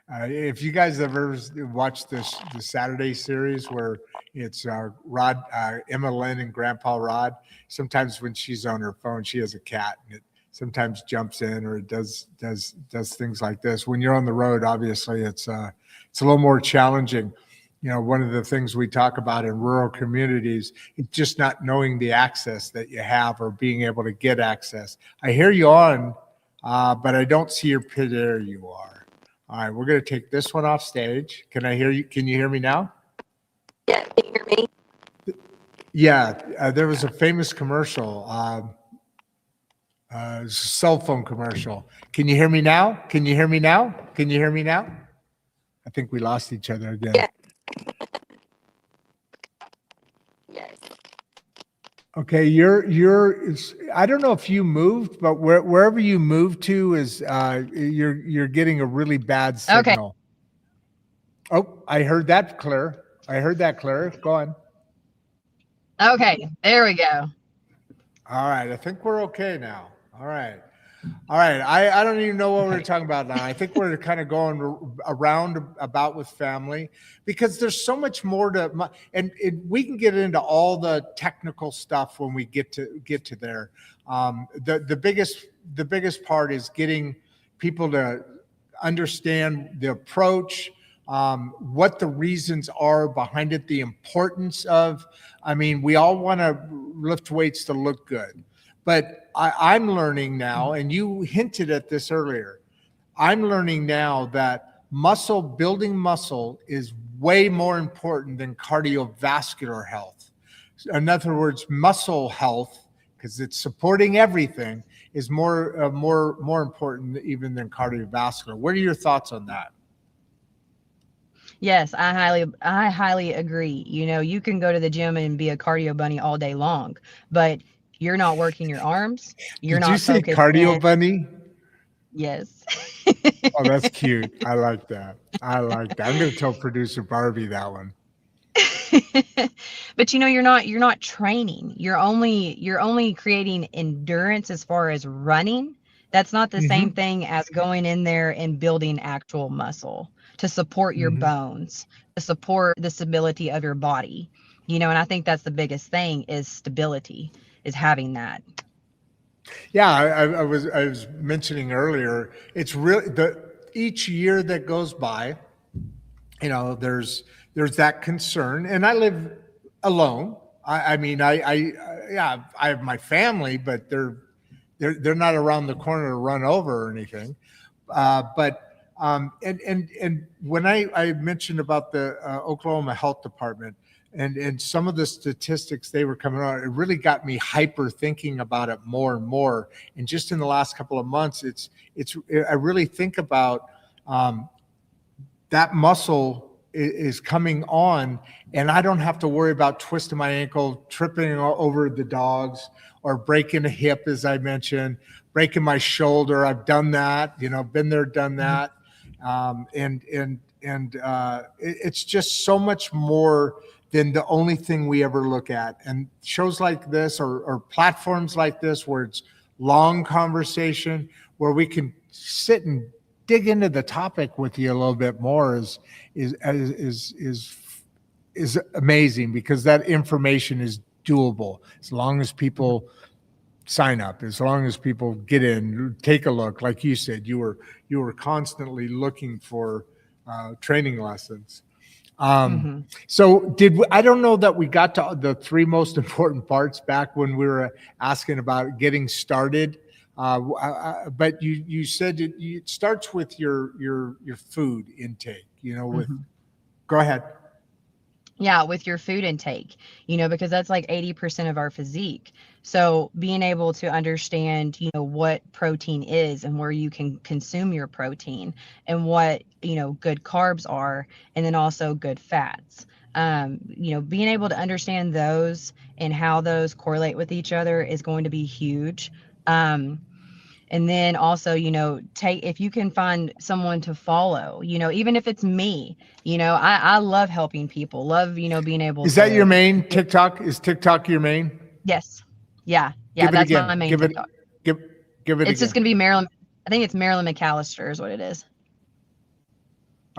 if you guys have ever watched the Saturday series where it's Rod, Emma Lynn and Grandpa Rod, sometimes when she's on her phone, she has a cat and it sometimes jumps in or it does things like this. When you're on the road, obviously it's a little more challenging. You know, one of the things we talk about in rural communities is just not knowing the access that you have or being able to get access. I hear you on, but I don't see your pit. There you are. All right, we're going to take this one off stage. Can I hear you? Can you hear me now? Yeah. Can you hear me? Yeah, there was a famous commercial, cell phone commercial. Can you hear me now? Can you hear me now? Can you hear me now? I think we lost each other again. Yeah. Yes. Okay, I don't know if you moved, but wherever you moved to is you're getting a really bad signal. Okay. Oh, I heard that clear. Go on. Okay, there we go. All right, I think we're okay now. All right. I don't even know what we're talking about now. I think we're kind of going around about with family because there's so much more to, and we can get into all the technical stuff when we get to there. The biggest part is getting people to understand the approach, what the reasons are behind it, the importance of. I mean, we all want to lift weights to look good. But I'm learning now, and you hinted at this earlier, I'm learning now that building muscle is way more important than cardiovascular health. In other words, muscle health, because it's supporting everything, is more important even than cardiovascular. What are your thoughts on that? Yes, I highly agree. You know, you can go to the gym and be a cardio bunny all day long, but you're not working your arms. You're Did you not say focused cardio in. bunny? Yes. Oh, that's cute. I like that. I'm going to tell producer Barbie that one. But you know, you're not training. You're only creating endurance as far as running. That's not the same thing as going in there and building actual muscle to support your bones, to support the stability of your body. You know, and I think that's the biggest thing is stability, is having that. Yeah, I was mentioning earlier, it's really each year that goes by, you know, there's that concern, and I live alone. I mean, yeah, I have my family, but they're not around the corner to run over or anything. And when I mentioned about the Oklahoma Health Department and some of the statistics they were coming out, it really got me hyper thinking about it more and more. And just in the last couple of months, I really think about that muscle is coming on, and I don't have to worry about twisting my ankle, tripping over the dogs, or breaking a hip, as I mentioned, breaking my shoulder. I've done that, you know, been there, done that. It's just so much more than the only thing we ever look at. And shows like this or platforms like this, where it's long conversation, where we can sit and dig into the topic with you a little bit more is amazing, because that information is doable as long as people sign up, as long as people get in, take a look. Like you said, you were constantly looking for training lessons. So I don't know that we got to the three most important parts back when we were asking about getting started. But you said it starts with your food intake, you know, with, go ahead. Yeah, with your food intake, because that's like 80% of our physique. So being able to understand, what protein is and where you can consume your protein and what, good carbs are, and then also good fats. Being able to understand those and how those correlate with each other is going to be huge. And then also, take, if you can find someone to follow, even if it's me, I love helping people, love, being able Is that your to. main TikTok? Is TikTok your main? Yes. Yeah. Yeah. Give it That's my again. main Give it. TikTok. Give it It's just again. going to be Marilyn. I think it's Marilyn McAlister is what it is.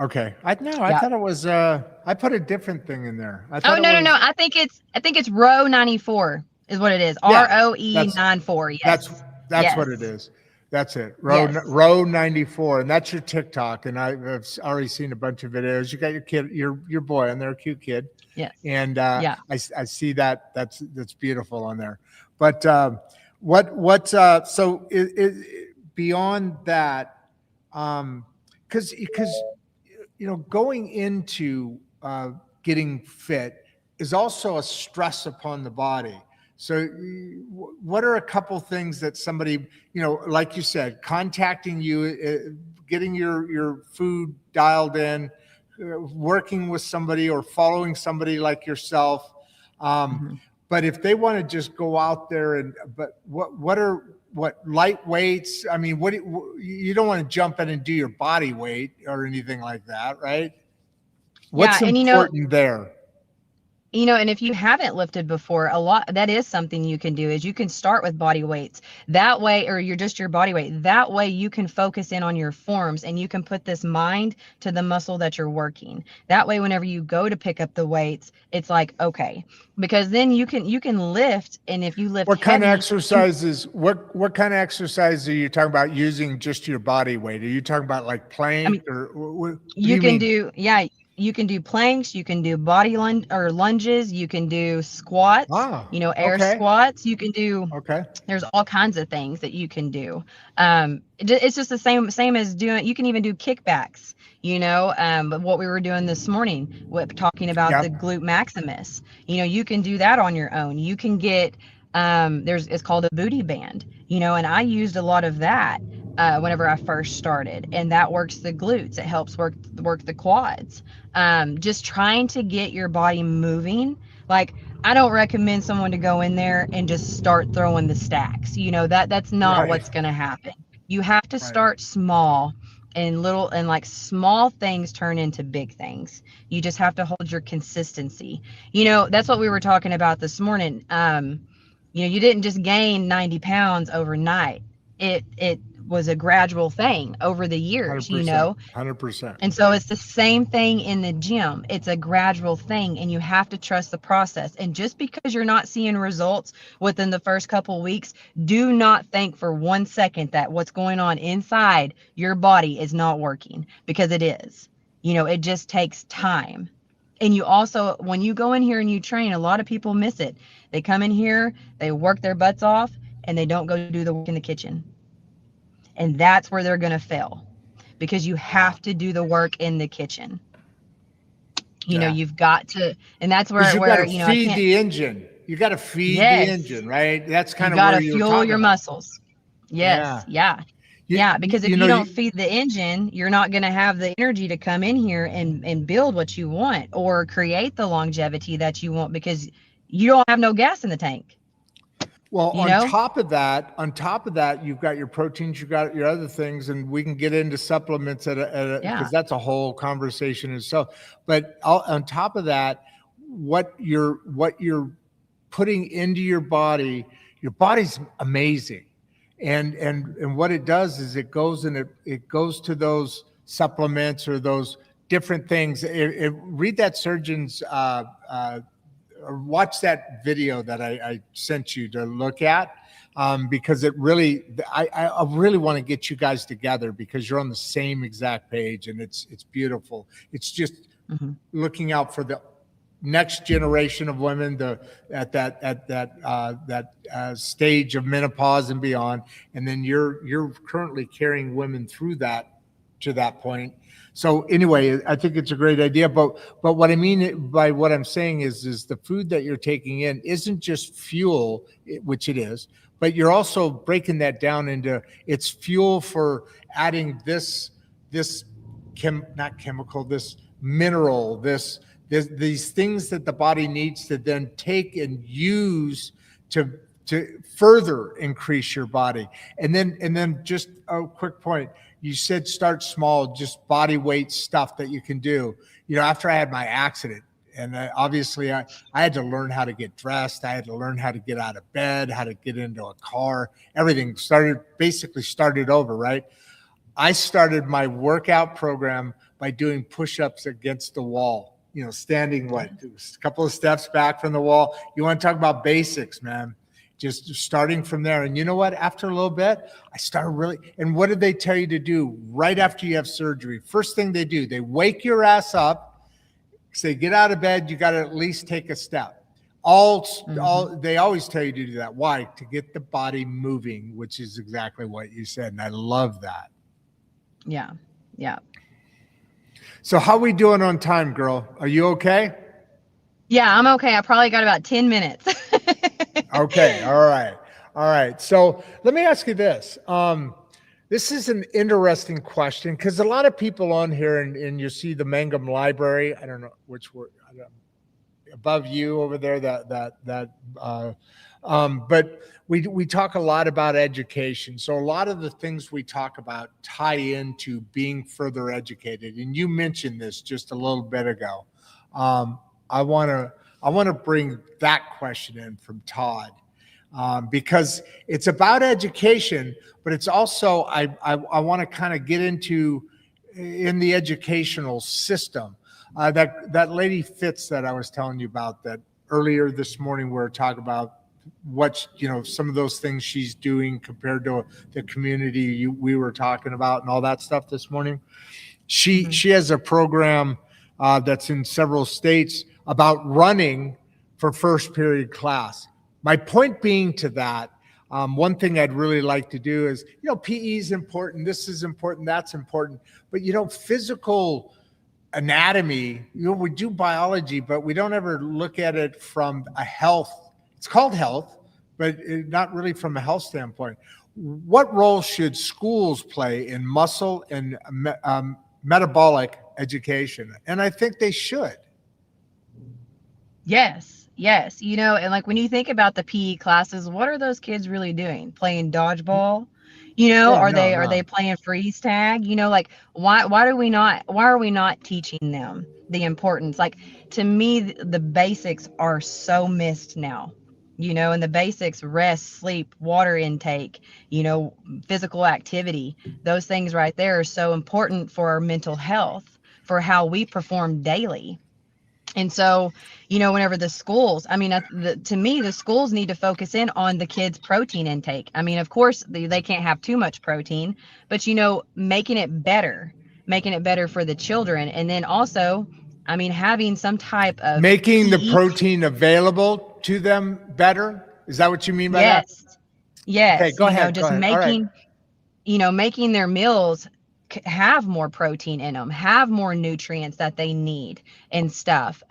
Okay. I Yeah. thought it was. I put a different thing in there. I Oh, thought it no, no, was. no. I think it's Row 94 is what it is. Yeah. ROE That's 94. that's Yes. that's what it Yes. is. That's it. Yes. Row 94, and that's your TikTok. And I've already seen a bunch of videos. You got your kid, your boy, and they're a cute kid. Yes. And Yeah. I see that. That's beautiful on there. But so beyond that, because going into getting fit is also a stress upon the body. So what are a couple things that somebody, like you said, contacting you, getting your food dialed in, working with somebody or following somebody like yourself. But if they want to just go out there but what light weights? I mean, you don't want to jump in and do your body weight or anything like that, right? What's Yeah. And important there? And if you haven't lifted before, that is something you can do is you can start with body weights that way, or your body weight. That way you can focus in on your forms and you can put this mind to the muscle that you're working. That way, whenever you go to pick up the weights, it's like, okay, because then you can lift. And if you lift What kind of heavy, exercises, what kind of exercise are you talking about using just your body weight? Are you talking about like plank or what do you mean? You can do planks, you can do body lunges, you can do squats, air Okay. squats, you can do, Okay. there's all kinds of things that you can do. It's just the same as you can even do kickbacks, but what we were doing this morning, talking about the Yep. glute maximus, you can do that on your own. You can get, it's called a booty band, and I used a lot of that whenever I first started, and that works the glutes. It helps work the quads. Just trying to get your body moving. Like, I don't recommend someone to go in there and just start throwing the stacks. That's not Right. what's going to happen. You have to Right. start small, and like small things turn into big things. You just have to hold your consistency. That's what we were talking about this morning. You didn't just gain 90 pounds overnight. It was a gradual thing over the years, 100%. 100%. and so it's the same thing in the gym. It's a gradual thing, and you have to trust the process. And just because you're not seeing results within the first couple of weeks, do not think for 1 second that what's going on inside your body is not working, because it is. It just takes time. And you also, when you go in here and you train, a lot of people miss it. They come in here, they work their butts off, and they don't go do the work in the kitchen. And that's where they're going to fail, because you have to do the work in the kitchen. You've got to, and that's where You got to I feed can't. the engine. You got to feed the Yes. engine, right? That's You kind of got where to you were fuel talking your about. muscles. Yes. Yeah. Because if you don't feed the engine, you're not going to have the energy to come in here and build what you want or create the longevity that you want, because you don't have no gas in the tank. Well, on top of that, you've got your proteins, you've got your other things, and we can get into supplements because that's a whole conversation itself. But on top of that, what you're putting into your body's amazing, and what it does is it goes to those supplements or those different things. Read that surgeon's. Or watch that video that I sent you to look at, because it really, I really want to get you guys together because you're on the same exact page, and it's beautiful. It's just looking out for the next generation of women, at that stage of menopause and beyond, and then you're currently carrying women through that to that point. So anyway, I think it's a great idea. But what I mean by what I'm saying is the food that you're taking in isn't just fuel, which it is, but you're also breaking that down into it's fuel for adding this not chemical, this mineral, these things that the body needs to then take and use to further increase your body. And then just a quick point. You said start small, just body weight stuff that you can do. After I had my accident, and obviously I had to learn how to get dressed. I had to learn how to get out of bed, how to get into a car. Everything basically started over, right? I started my workout program by doing push-ups against the wall, standing a couple of steps back from the wall. You want to talk about basics, man. Just starting from there. And you know what? After a little bit, I started really, and what did they tell you to do right after you have surgery? First thing they do, they wake your ass up, say, get out of bed. You got to at least take a step. They always tell you to do that. Why? To get the body moving, which is exactly what you said. And I love that. Yeah. Yeah. So how we doing on time, girl? Are you okay? Yeah, I'm okay. I probably got about 10 minutes. Okay. All right. So let me ask you this. This is an interesting question because a lot of people on here, and you see the Mangum library. I don't know which word above you over there. But we talk a lot about education. So a lot of the things we talk about tie into being further educated. And you mentioned this just a little bit ago. I want to bring that question in from Todd because it's about education, but it's also I want to kind of get into in the educational system. That lady Fitz that I was telling you about that earlier this morning, we were talking about some of those things she's doing compared to the community we were talking about and all that stuff this morning. She has a program that's in several states about running for first period class. My point being to that, one thing I'd really like to do is, PE is important, this is important, that's important, but physical anatomy, we do biology, but we don't ever look at it from a health. It's called health, but not really from a health standpoint. What role should schools play in muscle and metabolic education? And I think they should. Yes. And like when you think about the PE classes, what are those kids really doing? Playing dodgeball? Are they playing freeze tag? Like why are we not teaching them the importance? Like to me, the basics are so missed now. And the basics, rest, sleep, water intake, physical activity, those things right there are so important for our mental health, for how we perform daily. And so, whenever the schools, to me, the schools need to focus in on the kids' protein intake. Of course, they can't have too much protein, but, making it better for the children. And then also, having some type of making the protein available to them better. Is that what you mean by that? Yes. Okay, go ahead. Just making, making their meals have more protein in them, have more nutrients that they need and stuff.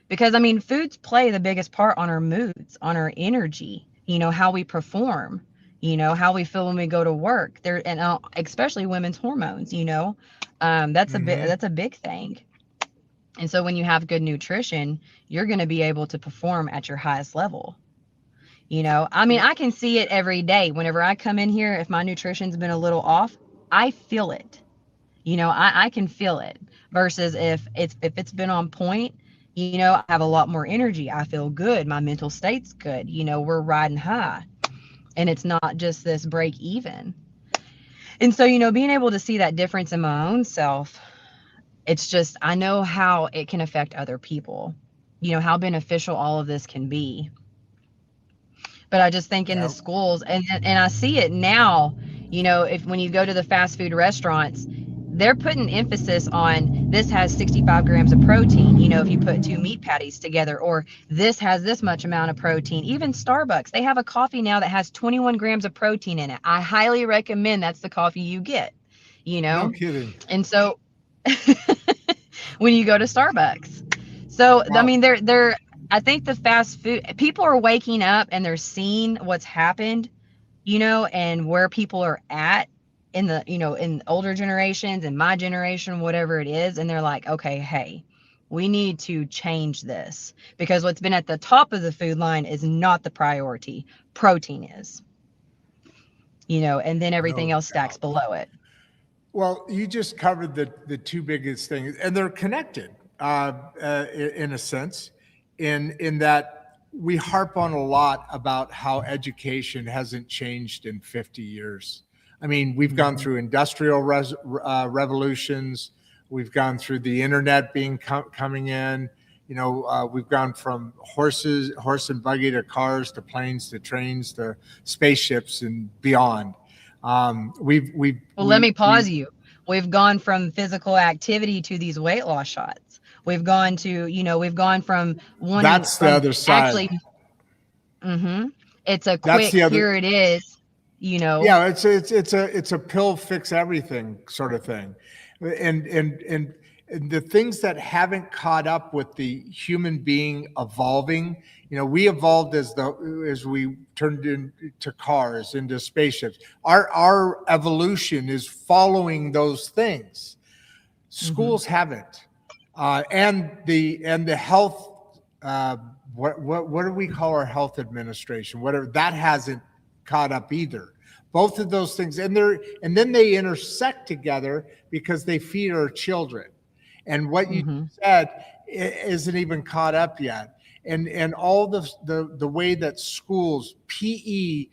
Because foods play the biggest part on our moods, on our energy, how we perform, how we feel when we go to work there, and especially women's hormones, that's a big thing. And so when you have good nutrition, you're going to be able to perform at your highest level. I can see it every day. Whenever I come in here, if my nutrition's been a little off, I feel it. I can feel it versus if it's been on point, I have a lot more energy. I feel good. My mental state's good. We're riding high and it's not just this break even. And so, being able to see that difference in my own self, it's just, I know how it can affect other people, how beneficial all of this can be. But I just think in the schools, and I see it now, when you go to the fast food restaurants, they're putting emphasis on this has 65 grams of protein, if you put 2 meat patties together, or this has this much amount of protein. Even Starbucks, they have a coffee now that has 21 grams of protein in it. I highly recommend that's the coffee you get. you No know? kidding. And so when you go to Starbucks. So, I Wow. mean, I think the fast food, people are waking up and they're seeing what's happened, and where people are at in the, in older generations, in my generation, whatever it is. And they're like, okay, hey, we need to change this, because what's been at the top of the food line is not the priority. Protein is, and then everything No else stacks doubt. below it. Well, you just covered the two biggest things, and they're connected in a sense, in that we harp on a lot about how education hasn't changed in 50 years. I mean, we've gone through industrial revolutions, we've gone through the internet coming in. We've gone from horse and buggy to cars to planes to trains to spaceships and beyond. Well, let me pause you. We've gone from physical activity to these weight loss shots. We've gone from wanting That's the other side. Actually, it's a That's quick, the other. here it is, Yeah, it's a pill fix everything sort of thing, and the things that haven't caught up with the human being evolving. We evolved as we turned into cars, into spaceships. Our evolution is following those things. Schools haven't, and the health. What do we call our health administration? Whatever, that hasn't caught up either. Both of those things, and then they intersect together because they feed our children. And what you said isn't even caught up yet. And all the way that schools, PE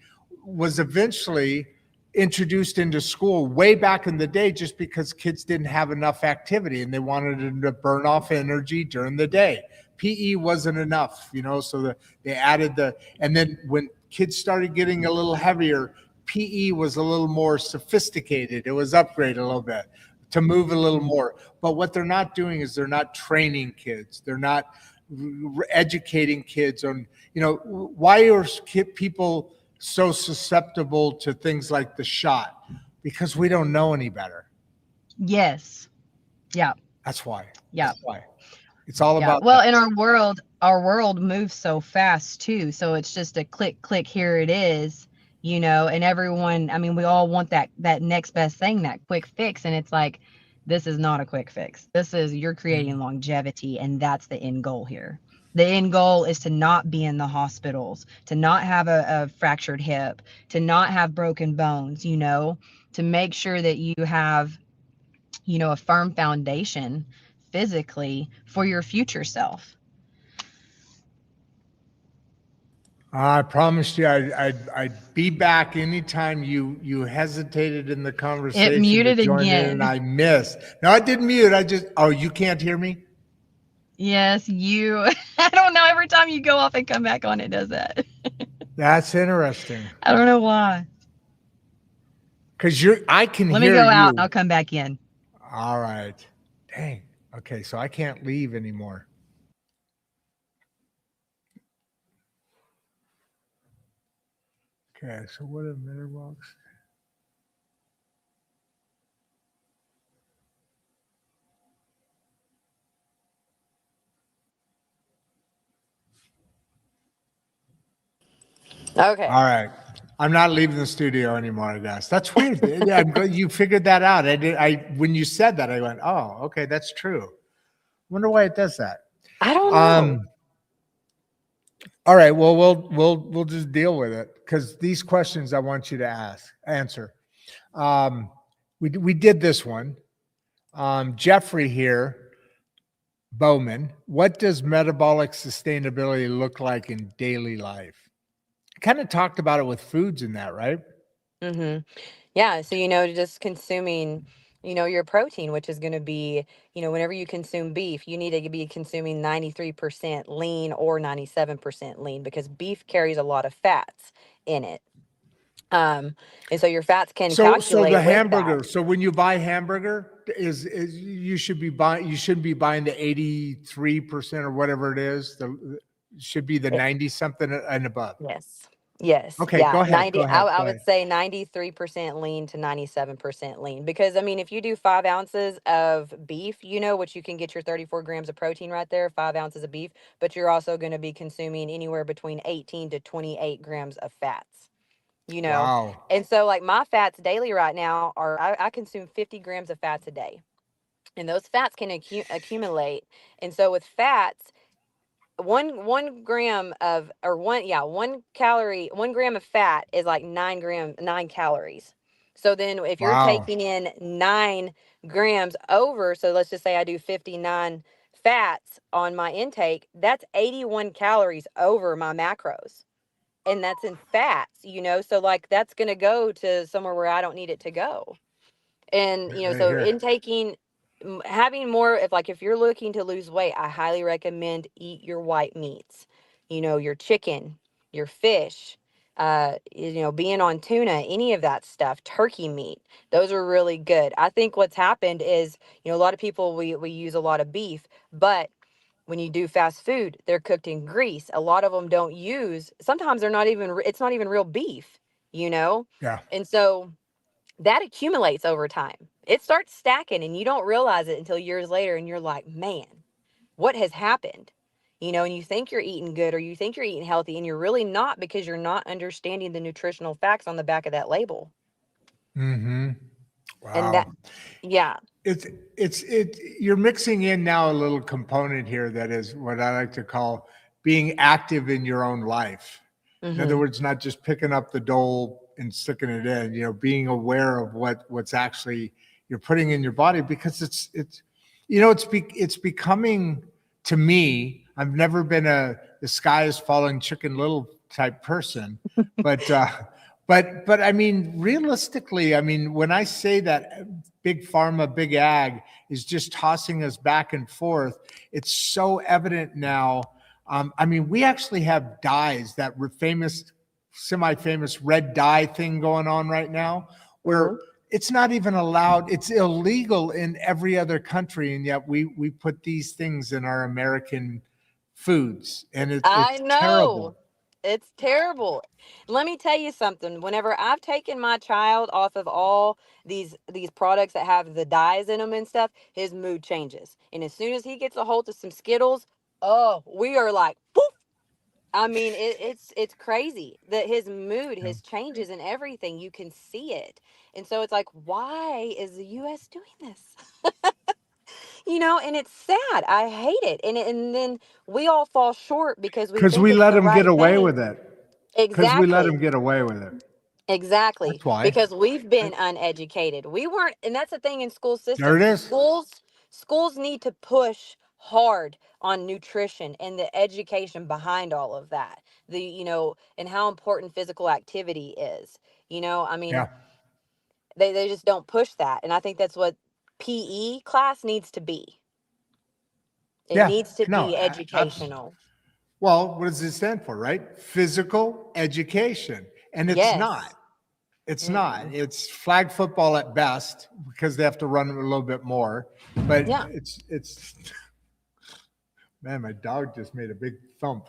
was eventually introduced into school way back in the day, just because kids didn't have enough activity and they wanted them to burn off energy during the day. PE wasn't enough, so they added and then when kids started getting a little heavier, PE was a little more sophisticated. It was upgraded a little bit to move a little more. But what they're not doing is they're not training kids. They're not educating kids on, why are people so susceptible to things like the shot? Because we don't know any better. Yes. Yeah. That's why. Yeah. That's why. It's all about well, that. in our world moves so fast too. So it's just a click, here it is, and everyone, I mean, we all want that next best thing, that quick fix. And it's like, this is not a quick fix. You're creating longevity, and that's the end goal here. The end goal is to not be in the hospitals, to not have a fractured hip, to not have broken bones, to make sure that you have, a firm foundation physically for your future self. I promised you I'd be back anytime you hesitated in the conversation. It muted to join again. in, and I missed. No, I didn't mute. You can't hear me? Yes, I don't know. Every time you go off and come back on, it does that. That's interesting. I don't know why. Because I can hear you. Let me go out. I'll come back in. All right. Dang. Okay, so I can't leave anymore. Okay, so what are Metabolic? Okay. All right. I'm not leaving the studio anymore, I guess. That's weird. Yeah, I'm glad you figured that out. When you said that, I went, oh, okay, that's true. Wonder why it does that. I don't know. All right. Well, we'll just deal with it, because these questions I want you to answer. We did this one. Jeffrey here, Bowman. What does metabolic sustainability look like in daily life? Kind of talked about it with foods in that, right? Yeah. So, just consuming, your protein, which is going to be, whenever you consume beef, you need to be consuming 93% lean or 97% lean, because beef carries a lot of fats in it. And so your fats can calculate So the with hamburger. that. So when you buy hamburger, is you shouldn't be buying the 83% or whatever it is. Should be the 90 something and above. Yes. Yes. Okay, Yeah. go ahead. 90, Go ahead. I Go would ahead. say 93% lean to 97% lean. Because, I mean, if you do 5 ounces of beef, which you can get your 34 grams of protein right there, 5 ounces of beef, but you're also going to be consuming anywhere between 18 to 28 grams of fats, you know. Wow. And so, like, my fats daily right now I consume 50 grams of fats a day. And those fats can accumulate. And so, with fats, one gram of or one yeah 1 calorie 1 gram of fat is like 9 calories. So then if you're Wow. taking in 9 grams over, so let's just say I do 59 fats on my intake, that's 81 calories over my macros, and that's in fats. So like that's going to go to somewhere where I don't need it to go. And Right so here. intaking, having more, if you're looking to lose weight, I highly recommend eat your white meats, your chicken, your fish, being on tuna, any of that stuff, turkey meat. Those are really good. I think what's happened is, a lot of people, we use a lot of beef, but when you do fast food, they're cooked in grease. A lot of them don't use, sometimes they're not even, it's not even real beef, you know? Yeah. And so that accumulates over time. It starts stacking and you don't realize it until years later, and you're like, man, what has happened? And you think you're eating good or you think you're eating healthy, and you're really not, because you're not understanding the nutritional facts on the back of that label. Mm-hmm. And that, Wow. yeah. You're mixing in now a little component here that is what I like to call being active in your own life. In other Mm-hmm. words, not just picking up the dole and sticking it in, being aware of what's actually you're putting in your body, because it's becoming, to me, I've never been the sky is falling chicken little type person, but but I mean, realistically, I mean, when I say that big pharma, big ag is just tossing us back and forth, it's so evident now. I mean, we actually have dyes, that famous, semi-famous red dye thing going on right now, Mm-hmm. where it's not even allowed. It's illegal in every other country, and yet we put these things in our American foods, and I it's terrible. know. It's terrible. Let me tell you something. Whenever I've taken my child off of all these products that have the dyes in them and stuff, his mood changes. And as soon as he gets a hold of some Skittles, oh, we are like, poof. I mean, it's crazy that his mood, Yeah. his changes and everything, you can see it. And so it's like, why is the US doing this? And it's sad. I hate it. And then we all fall short because we Because think we it's let the them get right away thing. with it. Because we let them Exactly. get away with it. Exactly. That's why. Because we've been uneducated. We weren't, and that's the thing in school There it systems. is. Schools need to push hard on nutrition and the education behind all of that. And how important physical activity is. I mean, Yeah. they just don't push that. And I think that's what PE class needs to be. It Yeah. needs to No. be educational. Well, what does it stand for, right? Physical education. And it's not. Yes. It's not. Mm-mm. It's flag football at best, because they have to run a little bit more. But Yeah. it's man, my dog just made a big thump.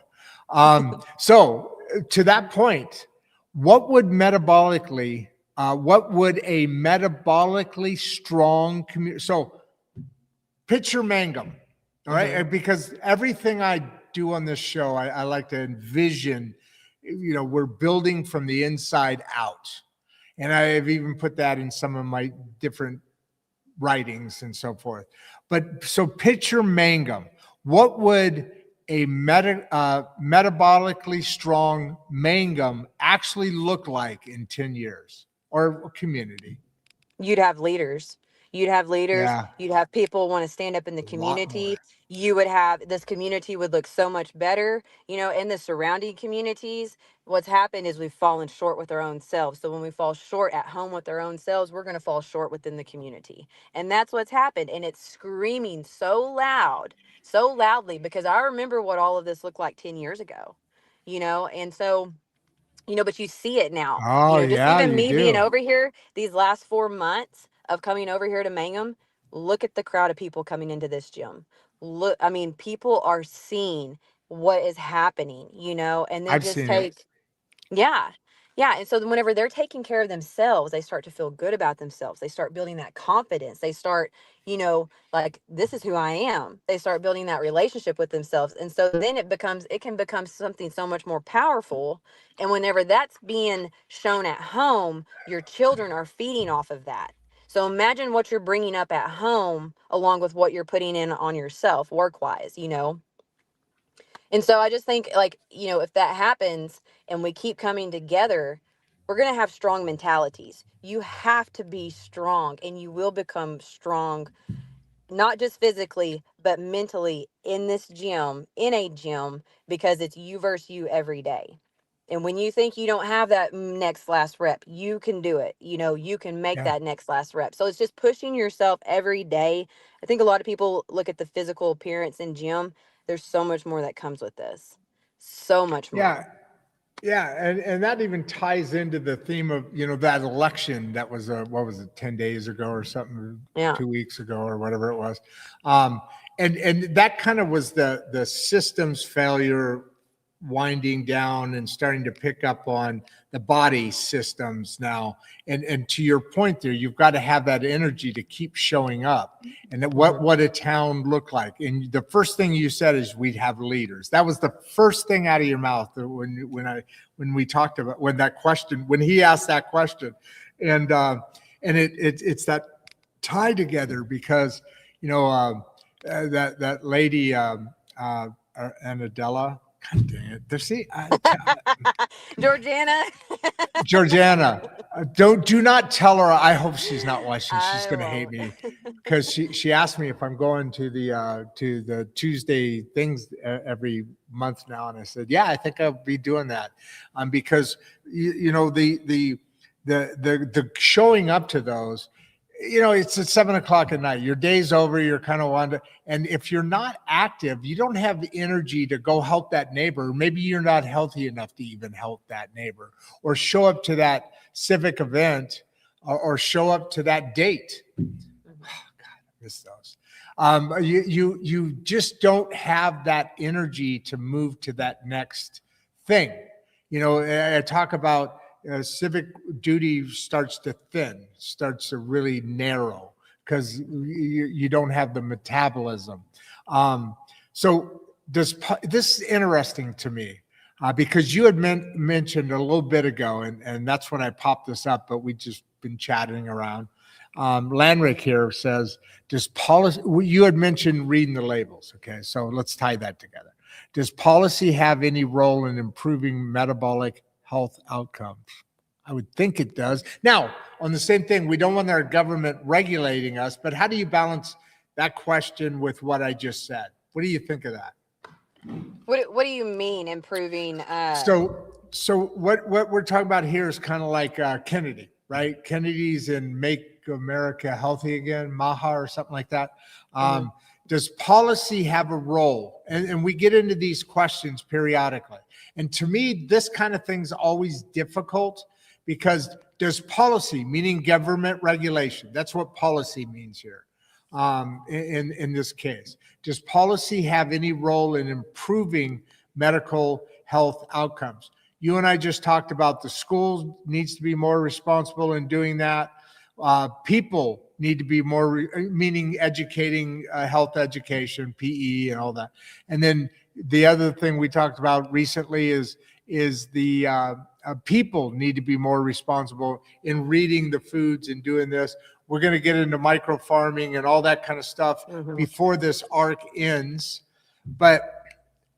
So to that point, what would a metabolically strong community? So picture Mangum, all right? Mm-hmm. Because everything I do on this show, I like to envision, we're building from the inside out. And I've even put that in some of my different writings and so forth. But so picture Mangum. What would a metabolically strong Mangum actually look like in 10 years, or a community? You'd have leaders. You'd have leaders. Yeah, You'd have people want to stand up in the a lot more. community. You would have, this community would look so much better. In the surrounding communities, what's happened is we've fallen short with our own selves. So when we fall short at home with our own selves, we're going to fall short within the community. And that's what's happened. And it's screaming so loudly, because I remember what all of this looked like 10 years ago, and so but you see it now. Oh, Just yeah, even you me being do. over here these last 4 months of coming over here to Mangum, look at the crowd of people coming into this gym. Look, I mean, people are seeing what is happening, and then I've just seen it. take, Yeah. Yeah. And so then whenever they're taking care of themselves, they start to feel good about themselves. They start building that confidence. They start, like, this is who I am. They start building that relationship with themselves. And so then it can become something so much more powerful. And whenever that's being shown at home, your children are feeding off of that. So imagine what you're bringing up at home along with what you're putting in on yourself work wise. And so I just think, like, if that happens and we keep coming together, we're going to have strong mentalities. You have to be strong, and you will become strong, not just physically, but mentally in a gym, because it's you versus you every day. And when you think you don't have that next last rep, you can do it. You can make Yeah. that next last rep. So it's just pushing yourself every day. I think a lot of people look at the physical appearance in gym. There's so much more that comes with this. So much more. Yeah. Yeah, and that even ties into the theme of, that election that was, what was it, 10 days ago or something, Yeah. 2 weeks ago or whatever it was. And that kind of was the systems failure winding down and starting to pick up on the body systems now. And to your point there, you've got to have that energy to keep showing up. And that what a town looked like. And the first thing you said is we'd have leaders. That was the first thing out of your mouth when we talked about when he asked that question. And it's that tie together because that lady Anadela. God dang it! Georgiana, do not tell her. I hope she's not watching. She's going to hate me because she asked me if I'm going to the Tuesday things every month now, and I said, yeah, I think I'll be doing that, because the showing up to those. It's at 7:00 at night. Your day's over. You're kind of wondering. And if you're not active, you don't have the energy to go help that neighbor. Maybe you're not healthy enough to even help that neighbor or show up to that civic event or show up to that date. Oh, God, I miss those. You just don't have that energy to move to that next thing. I talk about civic duty starts to really narrow because you don't have the metabolism. So this is interesting to me because you had mentioned a little bit ago, and that's when I popped this up, but we just been chatting around. Landrick here says, does policy, you had mentioned reading the labels. Okay, so let's tie that together. Does policy have any role in improving metabolic health outcomes? I would think it does. Now, on the same thing, we don't want our government regulating us, but how do you balance that question with what I just said? What do you think of that? What do you mean improving? So what we're talking about here is kind of like Kennedy, right? Kennedy's in Make America Healthy Again, MAHA or something like that. Does policy have a role? And we get into these questions periodically. And to me, this kind of thing's always difficult because does policy, meaning government regulation, that's what policy means here in this case. Does policy have any role in improving medical health outcomes? You and I just talked about the schools needs to be more responsible in doing that. People need to be more, meaning educating, health education, PE and all that. And then the other thing we talked about recently is the people need to be more responsible in reading the foods and doing this. We're going to get into micro farming and all that kind of stuff before this arc ends. But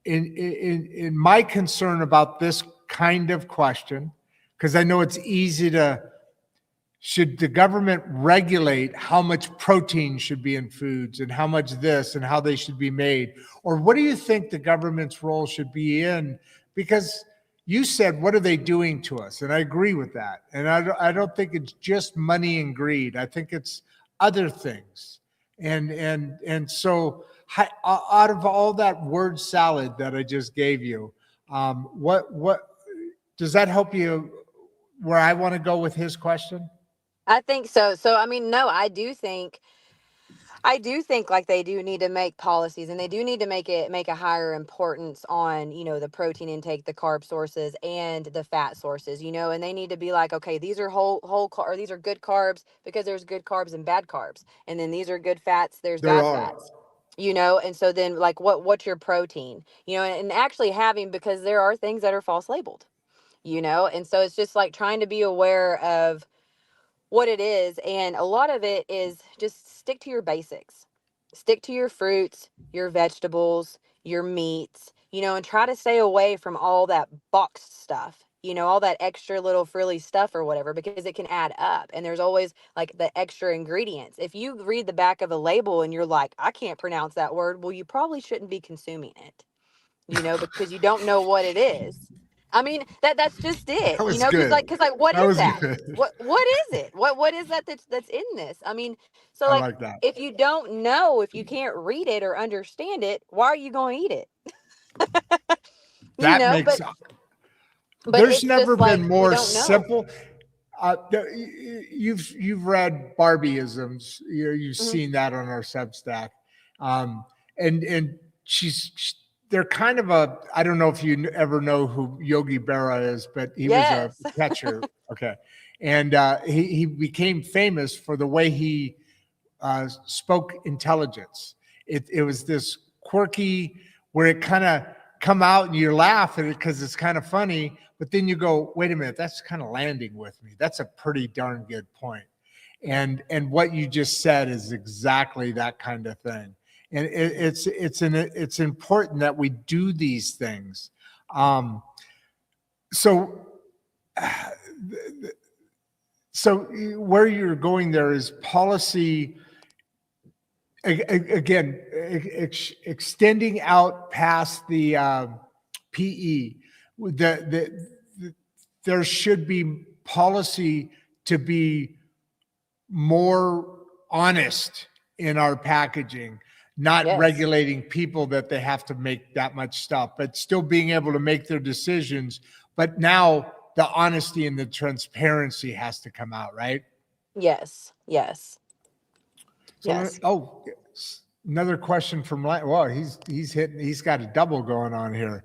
in my concern about this kind of question, because I know it's easy should the government regulate how much protein should be in foods and how much this and how they should be made? Or what do you think the government's role should be in? Because you said, what are they doing to us? And I agree with that. And I don't think it's just money and greed. I think it's other things. And so out of all that word salad that I just gave you, what does that help you where I want to go with his question? I think so. So, I mean, no, I do think I do think like they do need to make policies, and they do need to make a higher importance on, the protein intake, the carb sources, and the fat sources, and they need to be like, okay, these are or these are good carbs because there's good carbs and bad carbs. And then these are good fats, there's There bad are. fats. And so then like what's your protein? And actually having, because there are things that are false labeled, and so it's just like trying to be aware of what it is. And a lot of it is just stick to your basics, stick to your fruits, your vegetables, your meats, and try to stay away from all that boxed stuff, all that extra little frilly stuff or whatever, because it can add up. And there's always like the extra ingredients. If you read the back of a label and you're like, I can't pronounce that word, well, you probably shouldn't be consuming it, because you don't know what it is. I mean, that's just it, That was because good. what That is was that? good. What is it? What is that that's in this? I mean, so I like like that. if you don't know, if you can't read it or understand it, why are you going to eat it? That But makes, there's it's never just like been we more don't know. simple. You've read Barbieisms. You've Mhm. seen that on our Substack, and they're kind of a. I don't know if you ever know who Yogi Berra is, but he was a Yes. catcher. Okay, and he became famous for the way he spoke intelligence. It was this quirky where it kind of come out and you laugh at it because it's kind of funny, but then you go, wait a minute, that's kind of landing with me. That's a pretty darn good point. And what you just said is exactly that kind of thing. And it's important that we do these things. So so where you're going there is policy again, extending out past the PE. There should be policy to be more honest in our packaging, not Yes. regulating people that they have to make that much stuff, but still being able to make their decisions. But now the honesty and the transparency has to come out, right? Yes. Yes. So, Yes. another question from, well, he's got a double going on here.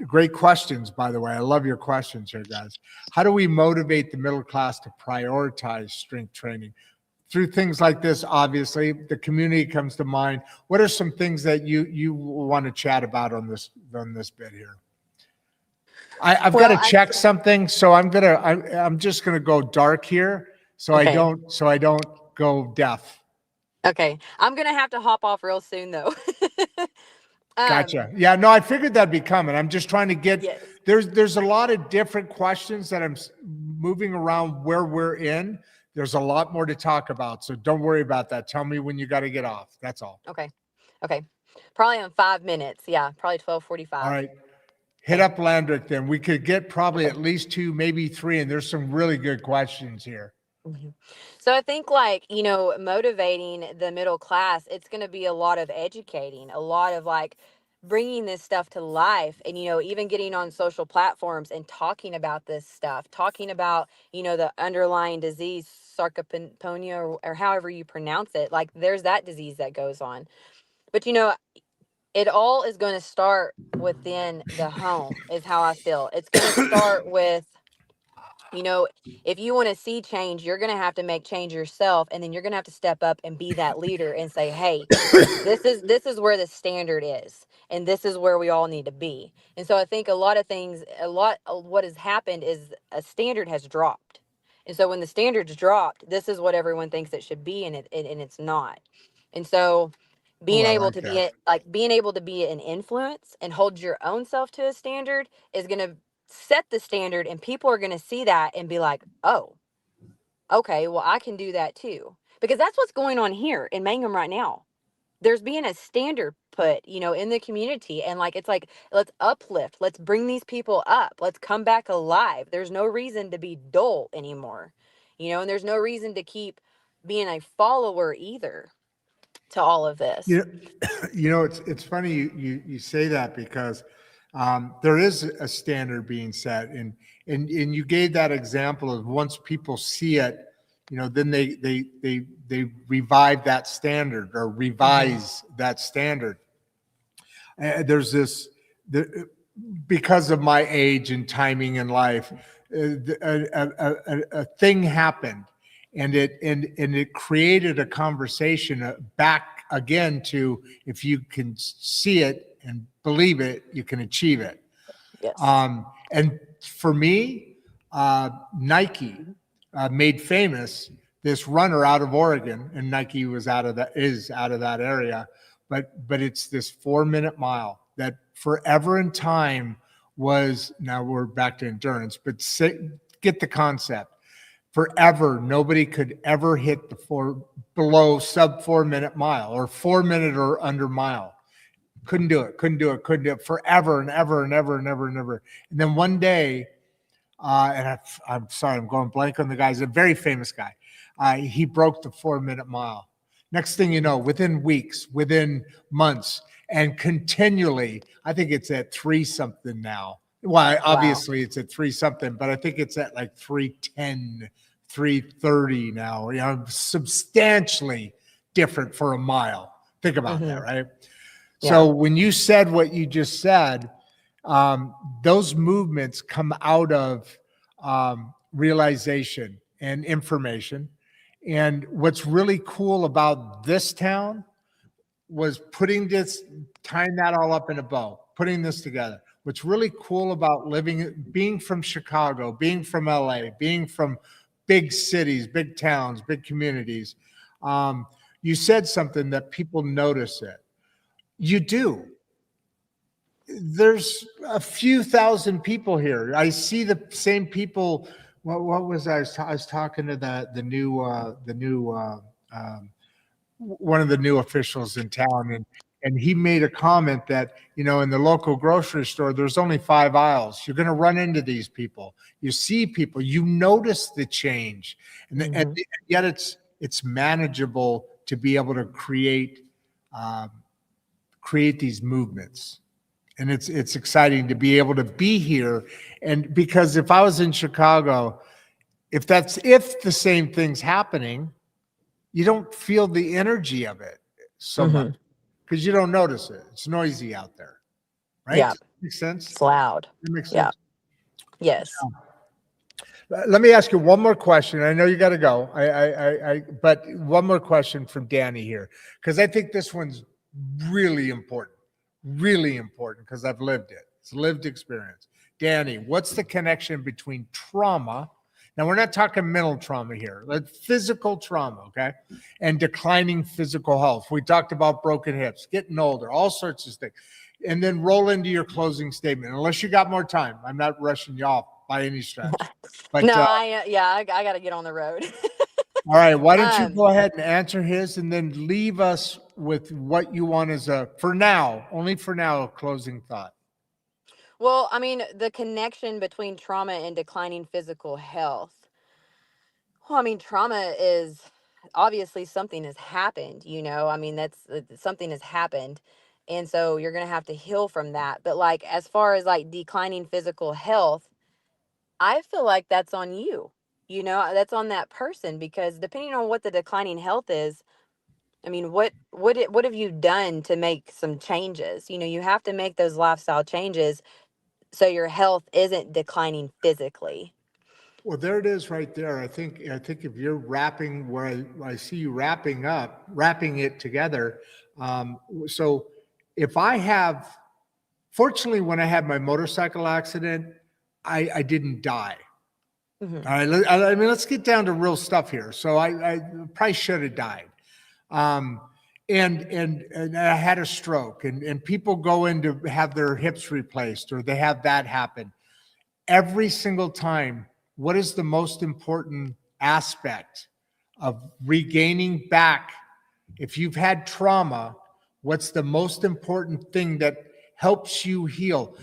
Great questions, by the way. I love your questions here, guys. How do we motivate the middle class to prioritize strength training? Through things like this, obviously, the community comes to mind. What are some things that you want to chat about on this bit here? I've got Well, to check something, so I'm just gonna go dark here, so I okay. don't go deaf. Okay. I'm going to have to hop off real soon though. Gotcha. Yeah, no, I figured that'd be coming. I'm just trying to get, Yes. there's a lot of different questions that I'm moving around where we're in. There's a lot more to talk about, so don't worry about that. Tell me when you got to get off. That's all. Okay. Okay. Probably in 5 minutes. Yeah. Probably All 12:45. right. Hit Okay. up Landrick then. We could get probably Okay. at least 2, maybe 3, and there's some really good questions here. Mhm. So I think like, motivating the middle class, it's going to be a lot of educating, a lot of like bringing this stuff to life, and, even getting on social platforms and talking about this stuff, talking about, the underlying disease, sarcopenia, or however you pronounce it. Like there's that disease that goes on. But, it all is going to start within the home is how I feel. It's going to start with, you know, if you want to see change, you're going to have to make change yourself, and then you're going to have to step up and be that leader and say, "Hey, this is where the standard is, and this is where we all need to be." And so I think a lot of things, a lot of what has happened is a standard has dropped. And so when the standard's dropped, this is what everyone thinks it should be, and it's not. And so Oh, being I able like to that. being able to be an influence and hold your own self to a standard is going to set the standard, and people are going to see that and be like, "Oh, okay, well I can do that too." Because that's what's going on here in Mangum right now. There's being a standard put, in the community, and like it's like, let's uplift, let's bring these people up, let's come back alive. There's no reason to be dull anymore. And there's no reason to keep being a follower either to all of this. You it's funny you say that because there is a standard being set, and you gave that example of once people see it, then they revive that standard or revise that standard. There's this, because of my age and timing in life, a thing happened, and it created a conversation back again to, if you can see it and believe it, you can achieve it. Yes. And for me, Nike made famous this runner out of Oregon, and Nike is out of that area, but it's this 4-minute mile that forever in time was, now we're back to endurance, but get the concept. Forever, nobody could ever hit below sub 4-minute mile or 4-minute or under mile. Couldn't do it forever and ever and ever and ever and ever. And then one day, and I'm sorry, I'm going blank on the guy. He's a very famous guy. He broke the 4-minute mile. Next thing you know, within weeks, within months, and continually, I think it's at 3 something now. Well, obviously it's at 3 something, but I think it's at like 3:10, 3:30 now. Substantially different for a mile. Think about that, right? Yeah. So when you said what you just said, those movements come out of realization and information. And what's really cool about this town was tying that all up in a bow, putting this together. What's really cool about being from Chicago, being from LA, being from big cities, big towns, big communities, you said something that people notice it. You do. There's a few thousand people here. I see the same people. What was I was talking to the new one of the new officials in town, and he made a comment that, in the local grocery store, there's only 5 aisles. You're going to run into these people. You see people, you notice the change, and yet it's manageable to be able to create these movements. And it's exciting to be able to be here. And because if I was in Chicago, if the same thing's happening, you don't feel the energy of it so much because you don't notice it. It's noisy out there, right? Yeah. Makes sense? It's loud. It makes sense. Yeah. Yes. Let me ask you one more question. I know you got to go. But one more question from Danny here, because I think this one's really important because I've lived it. It's lived experience. Danny, what's the connection between trauma? Now, we're not talking mental trauma here, like physical trauma, okay? And declining physical health. We talked about broken hips, getting older, all sorts of things. And then roll into your closing statement, unless you got more time. I'm not rushing you off by any stretch. But, no, I got to get on the road. All right, why don't you go ahead and answer his, and then leave us with what you want as only for now, a closing thought. Well, I mean, the connection between trauma and declining physical health. Well, I mean, trauma is obviously something has happened, I mean, that's something has happened. And so you're going to have to heal from that. But like, as far as like declining physical health, I feel like that's on you, that's on that person, because depending on what the declining health is, I mean, what have you done to make some changes? You have to make those lifestyle changes so your health isn't declining physically. Well, there it is right there. I think if you're wrapping where I see you wrapping it together. So if fortunately, when I had my motorcycle accident, I didn't die. All right. I mean, let's get down to real stuff here. So I probably should have died. And I had a stroke, and people go in to have their hips replaced, or they have that happen. Every single time, what is the most important aspect of regaining back? If you've had trauma, what's the most important thing that helps you heal?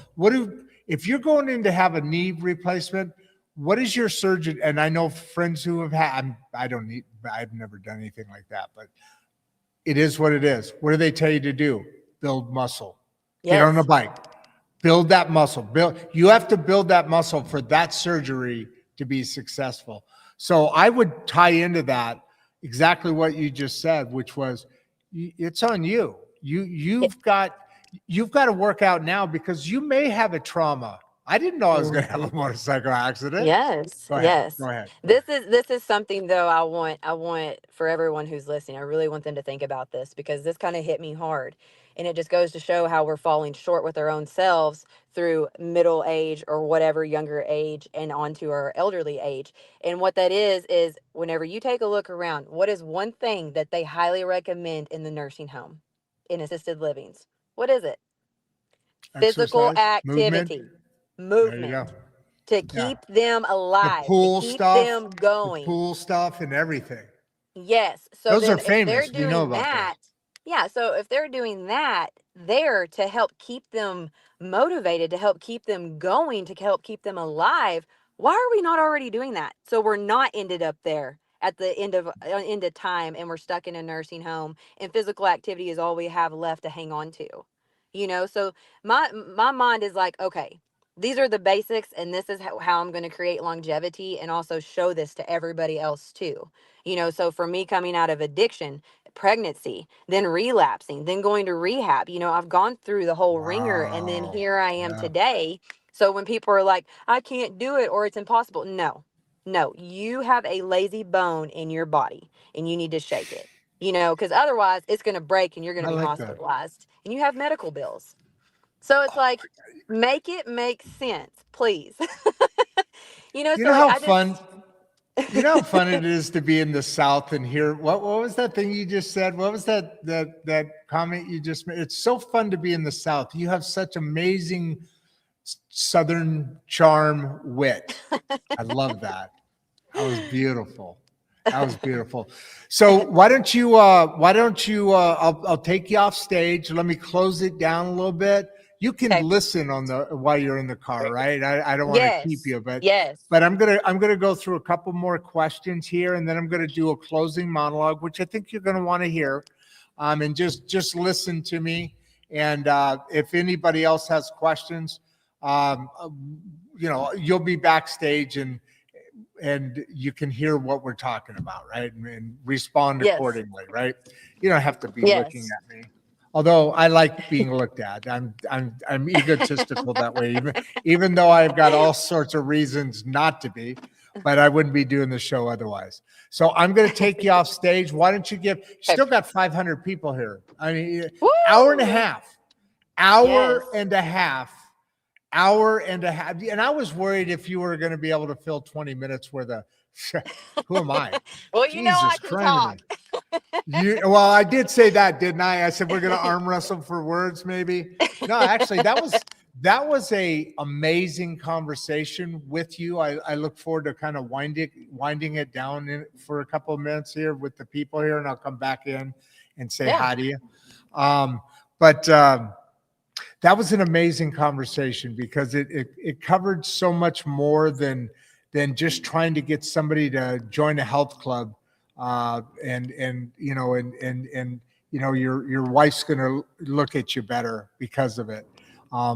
If you're going in to have a knee replacement, what is your surgeon? And I know friends who have had, I've never done anything like that, but it is what it is. What do they tell you to do? Build muscle. Yes. Get on a bike. Build that muscle. You have to build that muscle for that surgery to be successful. So I would tie into that exactly what you just said, which was it's on you. You've got to work out now because you may have a trauma. I didn't know I was going to have a motorcycle accident. Yes, Go ahead. yes. Go ahead. This is something though I want for everyone who's listening. I really want them to think about this because this kind of hit me hard. And it just goes to show how we're falling short with our own selves through middle age or whatever younger age and onto our elderly age. And what that is whenever you take a look around, what is one thing that they highly recommend in the nursing home, in assisted livings? What is it? Physical Exercise, movement. activity, There you go. movement to Yeah. keep them alive, The pool to keep stuff, them going. the pool stuff and everything. Yes. So Those then are if they're famous. We know doing about that, yeah. So if they're doing that, there to help keep them motivated, to help keep them going, to help keep them alive. Why are we not already doing that? So we're not ended up there at the end of time, and we're stuck in a nursing home, and physical activity is all we have left to hang on to. So my mind is like, okay, these are the basics, and this is how I'm going to create longevity and also show this to everybody else too. So for me, coming out of addiction, pregnancy, then relapsing, then going to rehab, I've gone through the whole ringer, and then Wow. here I am Yeah. today. So when people are like, I can't do it or it's impossible, no, you have a lazy bone in your body and you need to shake it, because otherwise it's going to break and you're going I to be like that. hospitalized and you have medical bills. So it's like, make it make sense, please. You So know like how I fun just, you know how fun it is to be in the South and hear what was that thing you just said? What was that comment you just made? It's so fun to be in the South. You have such amazing Southern charm, wit. I love that. That was beautiful. That was beautiful. So why don't you I'll take you off stage. Let me close it down a little bit. You can Okay. listen while you're in the car, right? I don't want to keep Yes, you, but yes. I'm gonna go through a couple more questions here, and then I'm gonna do a closing monologue, which I think you're gonna want to hear. And just listen to me. And if anybody else has questions, you'll be backstage and you can hear what we're talking about, right? And respond Yes. accordingly, right? You don't have to be Yes. looking at me. Although I like being looked at. I'm egotistical that way, even though I've got all sorts of reasons not to be, but I wouldn't be doing the show otherwise. So I'm going to take you off stage. Why don't you still got 500 people here. I mean, Woo! hour and a half. Yes. And I was worried if you were going to be able to fill 20 minutes worth of, who am I? Well, I Jesus can Christ. talk. Well, I did say that, didn't I? I said we're going to arm wrestle for words, maybe. No, actually, that was a amazing conversation with you. I look forward to kind of winding it down for a couple of minutes here with the people here, and I'll come back in and say hi to you. That was an amazing conversation because it covered so much more than just trying to get somebody to join a health club. Your wife's going to look at you better because of it,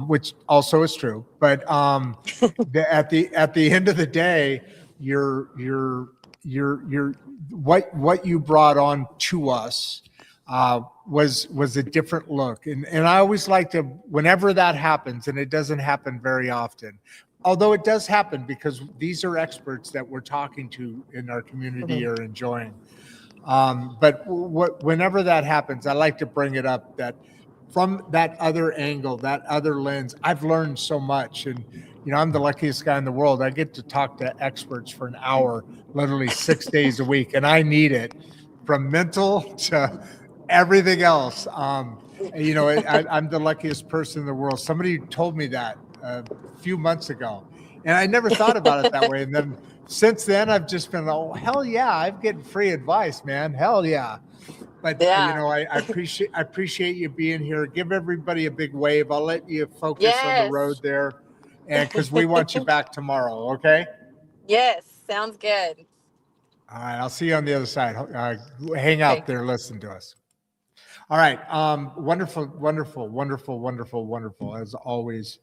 which also is true. But at the end of the day, what you brought on to us was a different look, and I always like to, whenever that happens, and it doesn't happen very often. Although it does happen because these are experts that we're talking to in our community or enjoying. But whenever that happens, I like to bring it up that from that other angle, that other lens, I've learned so much. And, I'm the luckiest guy in the world. I get to talk to experts for an hour, literally 6 days a week. And I need it from mental to everything else. I'm the luckiest person in the world. Somebody told me that a few months ago, and I never thought about it that way. And then since then, I've just been, oh, hell yeah, I'm getting free advice, man. Hell yeah. But I appreciate you being here. Give everybody a big wave. I'll let you focus on the road there, and because we want you back tomorrow. Okay. Yes. Sounds good. All right. I'll see you on the other side. Hang out there. Listen to us. All right. Wonderful, wonderful, wonderful, wonderful, wonderful, as always.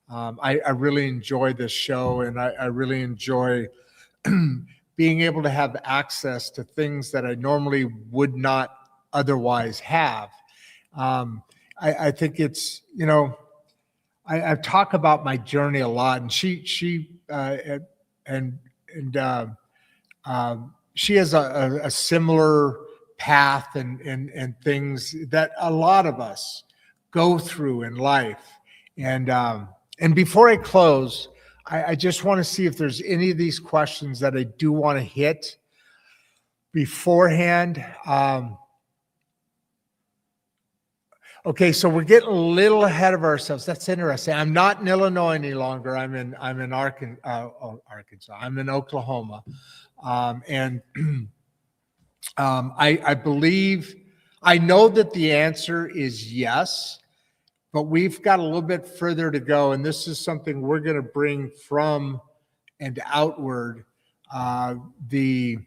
I really enjoy this show, and I really enjoy being able to have access to things that I normally would not otherwise have. I think it's, I've talked about my journey a lot, and she she has a similar path and things that a lot of us go through in life. And before I close, I just want to see if there's any of these questions that I do want to hit beforehand. Okay, so we're getting a little ahead of ourselves. That's interesting. I'm not in Illinois any longer. I'm in Arkansas. I'm in Oklahoma, and I believe I know that the answer is yes, but we've got a little bit further to go, and this is something we're going to bring from and outward the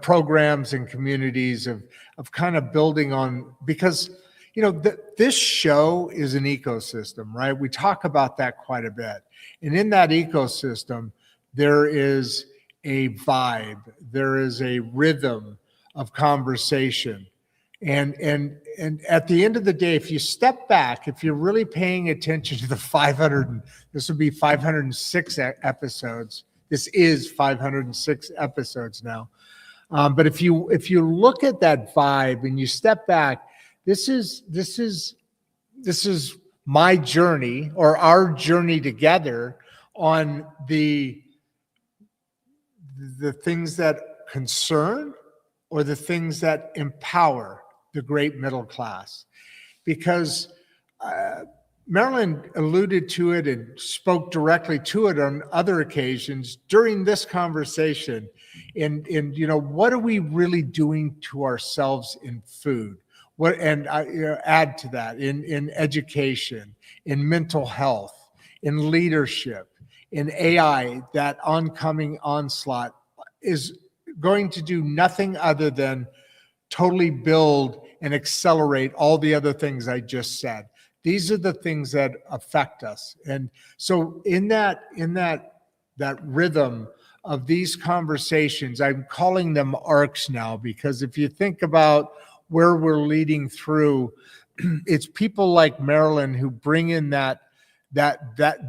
programs and communities of kind of building on, because this show is an ecosystem, right? We talk about that quite a bit, and in that ecosystem there is a vibe, there is a rhythm of conversation, and at the end of the day, if you step back, if you're really paying attention to the 500, this would be 506 episodes. This is 506 episodes now. But if you look at that vibe and you step back, this is my journey, or our journey together, on the things that concern or the things that empower the great middle class. Because Marilyn alluded to it and spoke directly to it on other occasions during this conversation. And what are we really doing to ourselves in food? Add to that in education, in mental health, in leadership, in AI. That oncoming onslaught is going to do nothing other than totally build and accelerate all the other things I just said. These are the things that affect us. And so in that rhythm of these conversations, I'm calling them arcs now, because if you think about where we're leading through, it's people like Marilyn who bring in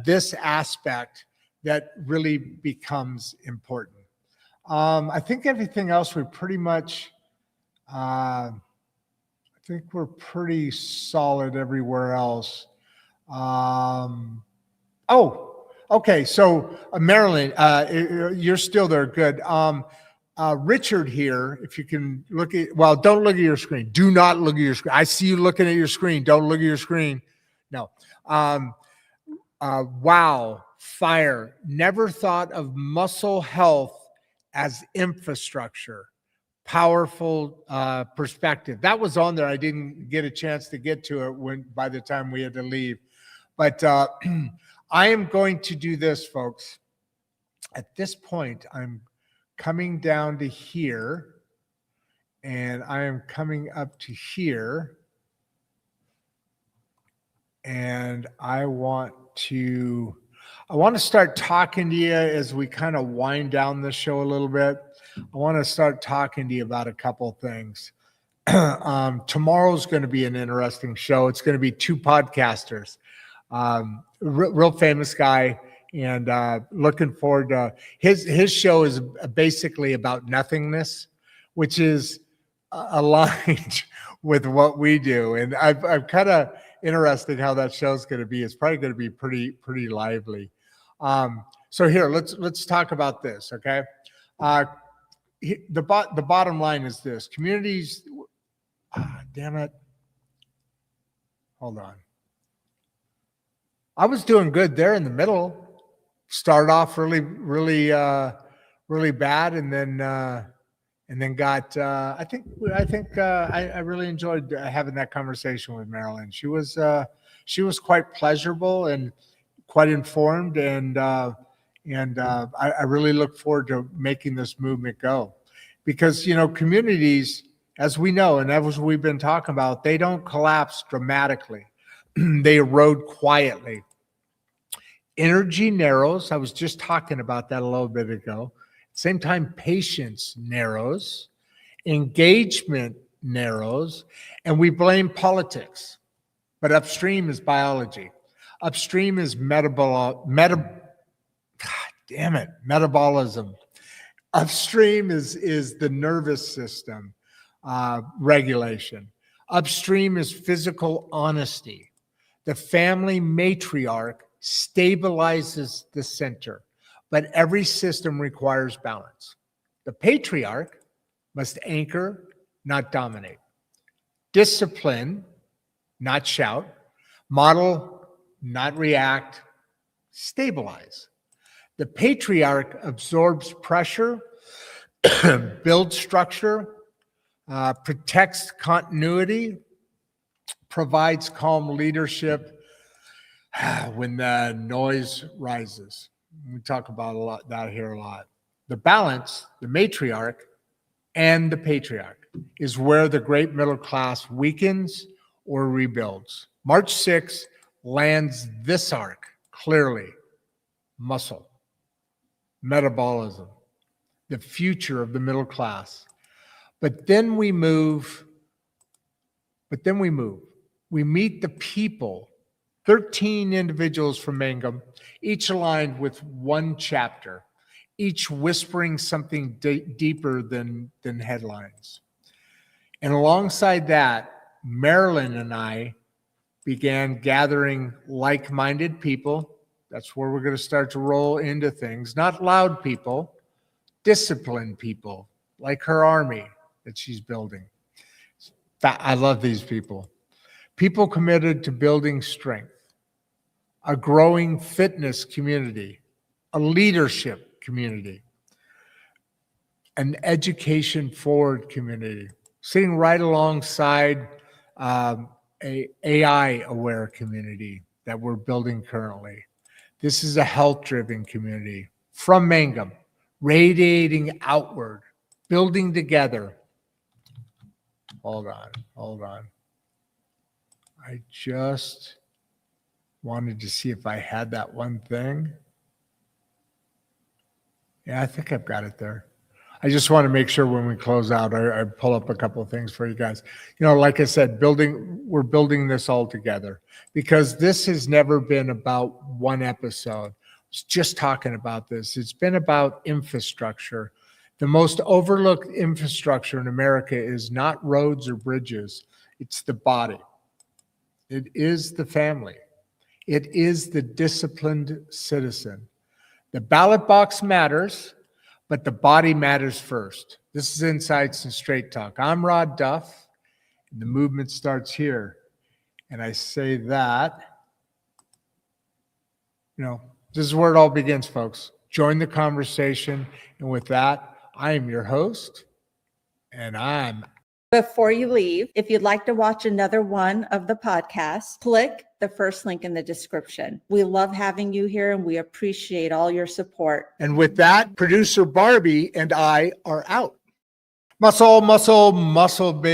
this aspect that really becomes important. I think everything else we pretty much, I think we're pretty solid everywhere else. Okay. So Marilyn, you're still there. Good. Richard here, if you can look at, well, don't look at your screen. Do not look at your screen. I see you looking at your screen. Don't look at your screen. No. Wow. Fire. Never thought of muscle health as infrastructure. Powerful perspective. That was on there. I didn't get a chance to get to it by the time we had to leave. But I am going to do this, folks. At this point, I'm coming down to here, and I am coming up to here, and I want to start talking to you as we kind of wind down the show a little bit. I want to start talking to you about a couple things. Tomorrow's going to be an interesting show. It's going to be two podcasters, real famous guy, and looking forward to his show is basically about nothingness, which is aligned with what we do. And I'm kind of interested how that show's going to be. It's probably going to be pretty lively. So here, let's talk about this, okay? The bottom line is this: communities. Damn it! Hold on. I was doing good there in the middle. Started off really bad, and then got. I think I really enjoyed having that conversation with Marilyn. She was quite pleasurable and quite informed, and I really look forward to making this movement go, because communities, as we know and as we've been talking about, they don't collapse dramatically. They erode quietly. Energy narrows. I was just talking about that a little bit ago. Same time, patience narrows. Engagement narrows. And we blame politics. But upstream is biology. Upstream is metabolism. Upstream is the nervous system regulation. Upstream is physical honesty. The family matriarch stabilizes the center, but every system requires balance. The patriarch must anchor, not dominate. Discipline, not shout. Model, not react. Stabilize. The patriarch absorbs pressure, builds structure, protects continuity, provides calm leadership when the noise rises. We talk about that here a lot. The balance, the matriarch and the patriarch, is where the great middle class weakens or rebuilds. March 6 lands this arc clearly. Muscle, metabolism, the future of the middle class. But then we move. We meet the people, 13 individuals from Mangum, each aligned with one chapter, each whispering something deeper than headlines. And alongside that, Marilyn and I began gathering like-minded people. That's where we're going to start to roll into things. Not loud people, disciplined people, like her army that she's building. I love these people. People committed to building strength, a growing fitness community, a leadership community, an education-forward community, sitting right alongside a AI-aware community that we're building currently. This is a health-driven community from Mangum, radiating outward, building together. Hold on. I just wanted to see if I had that one thing. Yeah, I think I've got it there. I just want to make sure when we close out, I pull up a couple of things for you guys. You know, like I said, we're building this all together because this has never been about one episode. I was just talking about this. It's been about infrastructure. The most overlooked infrastructure in America is not roads or bridges. It's the body. It is the family. It is the disciplined citizen. The ballot box matters, but the body matters first. This is Insights and Straight Talk. I'm Rod Duff, and the movement starts here. And I say that, this is where it all begins, folks. Join the conversation. And with that, I am your host, and I'm Before you leave, if you'd like to watch another one of the podcasts, click the first link in the description. We love having you here and we appreciate all your support. And with that, producer Barbie and I are out. Muscle, muscle, muscle, baby.